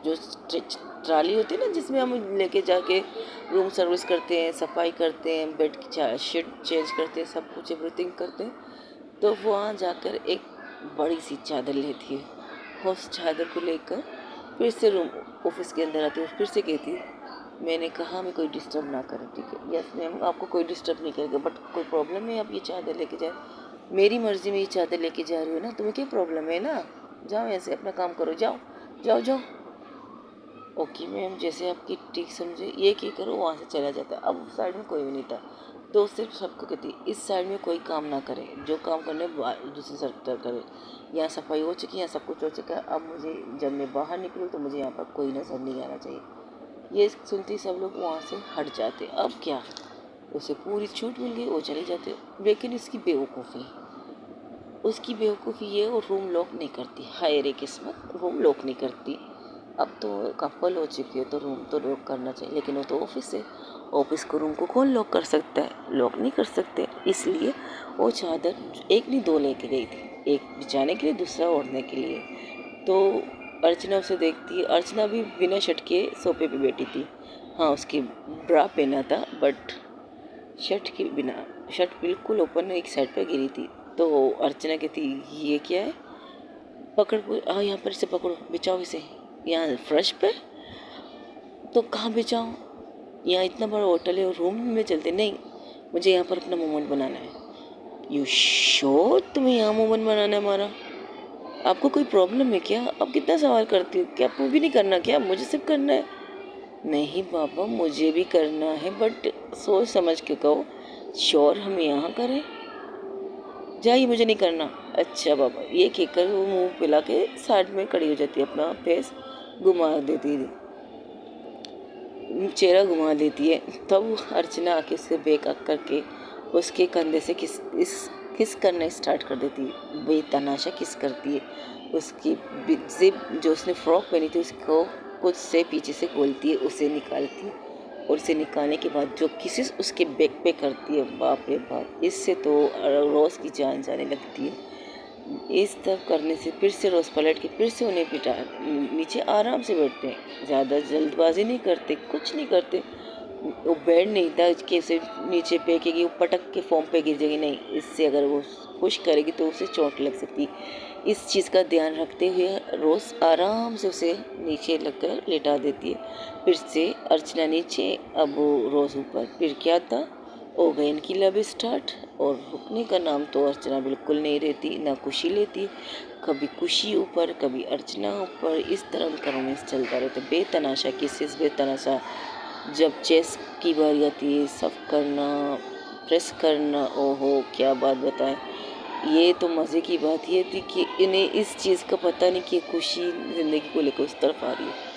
जो ट्राली होती है ना जिसमें हम लेके जाके रूम सर्विस करते हैं, सफाई करते हैं, बेड की शीट चेंज करते हैं, सब कुछ एवरीथिंग करते हैं। तो वहाँ जाकर एक बड़ी सी चादर लेती है, उस चादर को लेकर फिर से रूम ऑफिस के अंदर आती है, फिर से कहती है मैंने कहा मैं कोई डिस्टर्ब ना करें, ठीक है यस मैम आपको कोई डिस्टर्ब नहीं करेगा, बट कोई प्रॉब्लम है आप ये चादर लेके जाए? मेरी मर्जी में ये चादर लेके जा रही हो ना, तुम्हें क्या प्रॉब्लम है ना? जाओ ऐसे अपना काम करो, जाओ जाओ जाओ। ओके मैम, जैसे आपकी ठीक समझे, ये क्या करो, वहाँ से चला जाता है। अब साइड में कोई भी नहीं था, तो सिर्फ सबको कहती इस साइड में कोई काम ना करे, जो काम करने दूसरी साइड पर करे। यहाँ सफाई हो चुकी है, यहाँ सब कुछ हो चुका है, अब मुझे जब मैं बाहर निकलूँ तो मुझे यहाँ पर कोई नजर नहीं आना चाहिए। ये सुनती सब लोग वहाँ से हट जाते। अब क्या, उसे पूरी छूट मिल गई, वो चले जाते। लेकिन इसकी बेवकूफ़ी ये, और रूम लॉक नहीं करती। हाय रे किस्मत, रूम लॉक नहीं करती। अब तो कपल हो चुकी है तो रूम तो लॉक करना चाहिए, लेकिन वो तो ऑफिस है, ऑफिस को रूम को कौन लॉक कर सकता है? लॉक नहीं कर सकते। इसलिए वो चादर एक नहीं दो लेके गई थी, एक बिछाने के लिए, दूसरा ओढ़ने के लिए। तो अर्चना उसे देखती है, अर्चना भी बिना शर्ट के सोफे पे बैठी थी। हाँ, उसकी ब्रा पहना था बट शर्ट के बिना, शर्ट बिल्कुल ओपन एक साइड पर गिरी थी। तो अर्चना कहती ये क्या है, पकड़ हाँ यहाँ पर इसे पकड़ो, बिछाओ इसे यहाँ फर्श पे। तो कहाँ बिछाऊँ, यहाँ इतना बड़ा होटल है और रूम में चलते नहीं, मुझे यहाँ पर अपना मोमेंट बनाना है। यू श्योर तुम्हें यहाँ मोमेंट बनाना है हमारा? आपको कोई प्रॉब्लम है क्या? आप कितना सवाल करती हो, क्या आपको भी नहीं करना क्या? मुझे सिर्फ करना है। नहीं बाबा मुझे भी करना है बट सोच समझ के कहो, श्योर हम यहाँ करें? जाइए मुझे नहीं करना। अच्छा बाबा, ये कहकर वो मुंह पिला के साइड में खड़ी हो जाती है, अपना फेस घुमा देती है, चेहरा घुमा देती है। तब अर्चना आके उसके बेक करके उसके कंधे से किस करना स्टार्ट कर देती है, बेतनाशा किस करती है। उसकी जिप जो उसने फ्रॉक पहनी थी उसको कुछ से पीछे से खोलती है, उसे निकालती है और उसे निकालने के बाद जो किसिस उसके बैक पे करती है, बाप रे बाप, इससे तो रोज़ की जान जाने लगती है। इस सब करने से फिर से रोज़ पलट के फिर से उन्हें पिटा नीचे आराम से बैठते हैं, ज़्यादा जल्दबाजी नहीं करते, कुछ नहीं करते। वो बेड नहीं था कि उसे नीचे फेंकेगी, वो पटक के फॉर्म पे गिर जाएगी, नहीं, इससे अगर वो पुश करेगी तो उसे चोट लग सकती। इस चीज़ का ध्यान रखते हुए रोज़ आराम से उसे नीचे लगकर लेटा देती है। फिर से अर्चना नीचे, अब वो रोज़ ऊपर। फिर क्या था, हो गई इनकी लव स्टार्ट और रुकने का नाम तो अर्चना बिल्कुल नहीं रहती, ना खुशी लेती। कभी खुशी ऊपर कभी अर्चना ऊपर, इस तरह उनका रोमांस चलता रहता है। बेतनाशा किसेस, बेतनाशा। जब चेस की बारी आती है, सब करना, प्रेस करना, ओहो क्या बात बताएं। ये तो मज़े की बात ये थी कि इन्हें इस चीज़ का पता नहीं कि खुशी ज़िंदगी को लेकर उस तरफ आ रही है।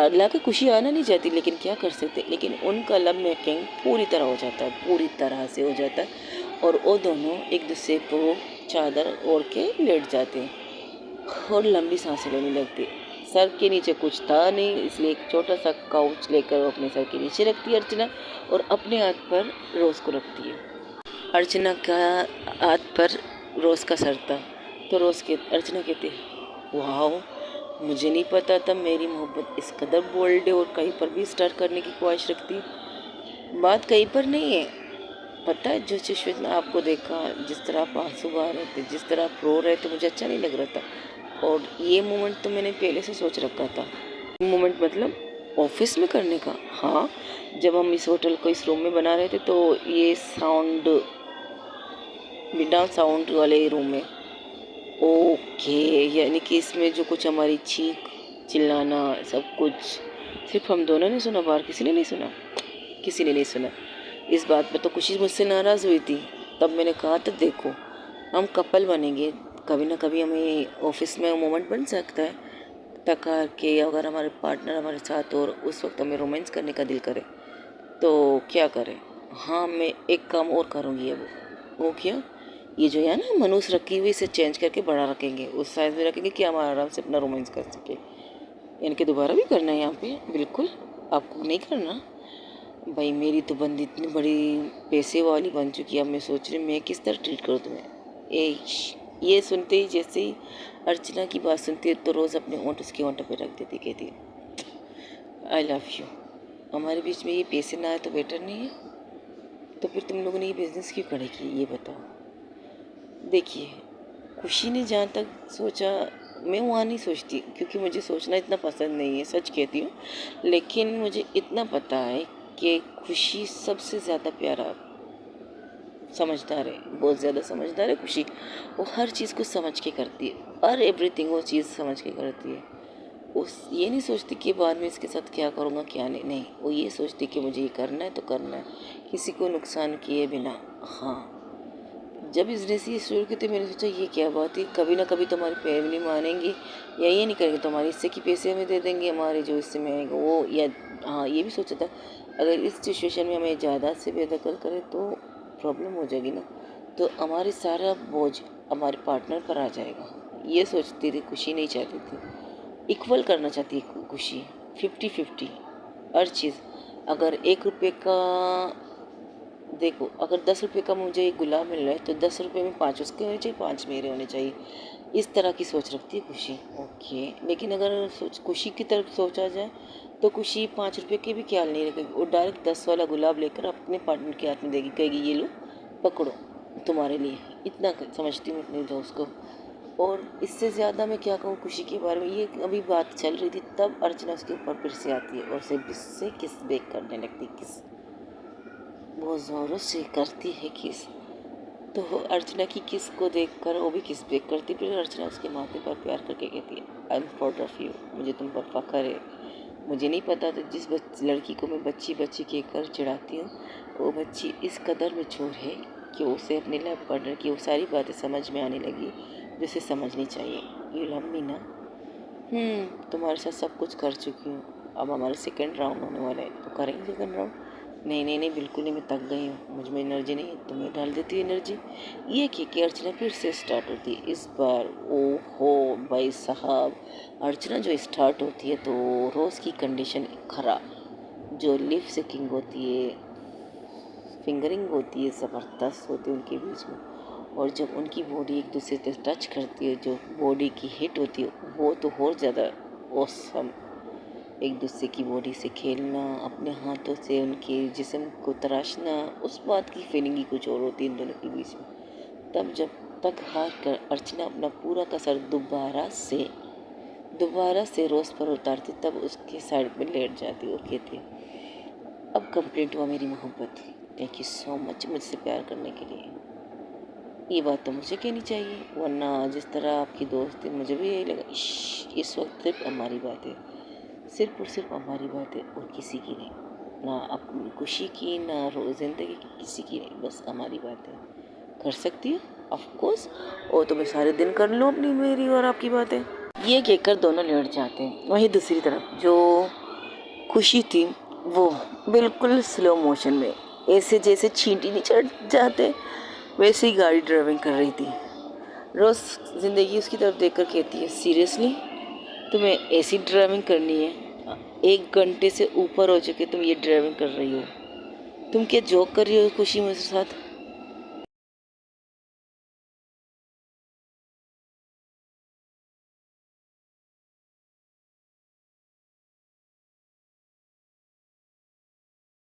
अल्लाह की खुशी आना नहीं चाहती लेकिन क्या कर सकते, लेकिन उनका लव मेकिंग पूरी तरह हो जाता है, पूरी तरह से हो जाता है और वो दोनों एक दूसरे को चादर ओढ़ के लेट जाते हैं और लंबी सांसें लेने लगते। सर के नीचे कुछ था नहीं, इसलिए एक छोटा सा काउच लेकर वो अपने सर के नीचे रखती है अर्चना और अपने हाथ पर रोज़ को रखती है। अर्चना का हाथ पर रोज़ का सर था तो अर्चना कहती है वाह, मुझे नहीं पता था मेरी मोहब्बत इस कदर बोल्ड है और कहीं पर भी स्टार्ट करने की ख्वाहिश रखती है। बात कहीं पर नहीं है, पता है जो सिचुएशन में आपको देखा, जिस तरह आप आंसू बहा रहे थे, जिस तरह आप रो रहे थे, मुझे अच्छा नहीं लग रहा था और ये मोमेंट तो मैंने पहले से सोच रखा था। मोमेंट मतलब ऑफिस में करने का। हाँ, जब हम इस होटल को इस रूम में बना रहे थे तो ये साउंड, बिना साउंड वाले रूम में। ओके, यानी कि इसमें जो कुछ हमारी चीख चिल्लाना सब कुछ सिर्फ हम दोनों ने सुना, बाहर किसी ने नहीं सुना, किसी ने नहीं सुना। इस बात पर तो खुशी मुझसे नाराज़ हुई थी। तब मैंने कहा था देखो, हम कपल बनेंगे, कभी ना कभी हमें ऑफिस में मोमेंट बन सकता है टकार के, अगर हमारे पार्टनर हमारे साथ और उस वक्त हमें रोमांस करने का दिल करे तो क्या करें। हाँ, मैं एक काम और करूँगी अब। वो क्या, ये जो है ना मनुष्य रखी हुई, इसे चेंज करके बड़ा रखेंगे, उस साइज़ में रखेंगे कि हम आराम से अपना रोमांस कर सके। इनके दोबारा भी करना है यहाँ पे, बिल्कुल आपको नहीं करना। भाई मेरी तो बंदी इतनी बड़ी पैसे वाली बन चुकी है, अब मैं सोच रही मैं किस तरह ट्रीट करूँ तुम्हें। ये सुनते ही जैसे ही अर्चना की बात सुनती है तो रोज़ अपने ओंठ उसके ओंठों पे रख देती, कहती आई लव यू। हमारे बीच में ये पैसे ना आए तो बेटर नहीं है? तो फिर तुम लोगों ने ये बिज़नेस क्यों खड़े किए, ये बताओ। देखिए, खुशी ने जहाँ तक सोचा, मैं वहाँ नहीं सोचती क्योंकि मुझे सोचना इतना पसंद नहीं है, सच कहती हूँ। लेकिन मुझे इतना पता है कि खुशी सबसे ज़्यादा प्यारा समझदार है, बहुत ज़्यादा समझदार है खुशी। वो हर चीज़ को समझ के करती है, हर एवरीथिंग वो चीज़ समझ के करती है। उस ये नहीं सोचती कि बाद में इसके साथ क्या करूँगा क्या नहीं, नहीं, वो ये सोचती कि मुझे ये करना है तो करना है, किसी को नुकसान किए बिना। हाँ, जब बिजनेस ये शुरू की थी मैंने सोचा ये क्या बात है, कभी ना कभी तो हमारी फैमिली मानेंगी या ये नहीं करेंगे तो हमारे हिस्से की पैसे हमें दे देंगे, हमारे जो हिस्से में आएगा वो। या हाँ, ये भी सोचा था अगर इस सिचुएशन में हमें ज़्यादा से बेदखल करें तो प्रॉब्लम हो जाएगी ना, तो हमारे सारा बोझ हमारे पार्टनर पर आ जाएगा। ये सोचती थी, खुशी नहीं चाहती थी, इक्वल करना चाहती है खुशी, 50-50 हर चीज़। अगर 1 रुपये का, देखो अगर 10 रुपये का मुझे एक गुलाब मिल रहा है तो 10 रुपये में 5 उसके होने चाहिए, 5 मेरे होने चाहिए। इस तरह की सोच रखती है खुशी। ओके, लेकिन अगर खुशी की तरफ सोचा जाए तो खुशी 5 रुपये के भी ख्याल नहीं रखेगी, वो डायरेक्ट 10 वाला गुलाब लेकर अपने पार्टनर के हाथ में देगी, कहेगी ये लो पकड़ो तुम्हारे लिए। इतना समझती हूँ अपने दोस्त को। और इससे ज़्यादा मैं क्या कहूँ खुशी के बारे में। ये अभी बात चल रही थी तब अर्चना उसके ऊपर फिर से आती है और उससे किस बेक करने लगती, किस बहुत ज़ोरों से करती है किस। तो अर्चना की किस को देखकर वो भी किस बेक करती। फिर अर्चना उसके माथे पर प्यार करके कहती है I am proud of you, मुझे तुम पर फख्र है। मुझे नहीं पता था जिस लड़की को मैं बच्ची बच्ची कहकर चिढ़ाती हूँ वो बच्ची इस कदर मैच्योर है कि उसे अपने लाइफ पार्टनर की वो सारी बातें समझ में आने लगी जो उसे समझनी चाहिए। यू लव मी ना? तुम्हारे साथ सब कुछ कर चुकी हूँ, अब हमारा सेकंड राउंड होने वाला है तो करेंगे सेकंड राउंड। नहीं नहीं नहीं बिल्कुल नहीं, मैं थक गई हूँ, मुझ में एनर्जी नहीं है, तुम्हें डाल देती है एनर्जी। ये कि अर्चना फिर से स्टार्ट होती है इस बार। ओहो भाई साहब, अर्चना जो स्टार्ट होती है तो रोज़ की कंडीशन ख़राब। जो लिप सिंकिंग होती है, फिंगरिंग होती है, ज़बरदस्त होती है उनके बीच में। और जब उनकी बॉडी एक दूसरे से टच करती है, जो बॉडी की हिट होती है वो तो और ज़्यादा ऑसम। एक दूसरे की बॉडी से खेलना, अपने हाथों से उनके जिस्म को तराशना, उस बात की फीलिंग ही कुछ और होती है इन दोनों के बीच में। तब जब तक हार कर अर्चना अपना पूरा कसर दोबारा से रोज़ पर उतारती तब उसके साइड में लेट जाती और कहती अब कंप्लीट हुआ मेरी मोहब्बत, थैंक यू सो मच मुझसे प्यार करने के लिए। ये बात तो मुझे कहनी चाहिए, वरना जिस तरह आपकी दोस्त है मुझे भी यही लगा इस वक्त सिर्फ हमारी बात है, सिर्फ और सिर्फ हमारी बात है और किसी की नहीं। ना अपनी खुशी की ना ज़िंदगी की, किसी की नहीं, बस हमारी बात है। कर सकती है ऑफ कोर्स, और तो मैं सारे दिन कर लूँ अपनी मेरी और आपकी बातें। ये कहकर दोनों लेट जाते हैं। वहीं दूसरी तरफ जो खुशी थी वो बिल्कुल स्लो मोशन में, ऐसे जैसे चींटी नहीं चढ़ जाते वैसे ही गाड़ी ड्राइविंग कर रही थी। रोज़ ज़िंदगी उसकी तरफ देखकर कहती है सीरियसली तुम्हें ऐसी ड्राइविंग करनी है? 1 घंटे से ऊपर हो चुके तुम ये ड्राइविंग कर रही हो। तुम क्या जोक कर रही हो खुशी मेरे साथ?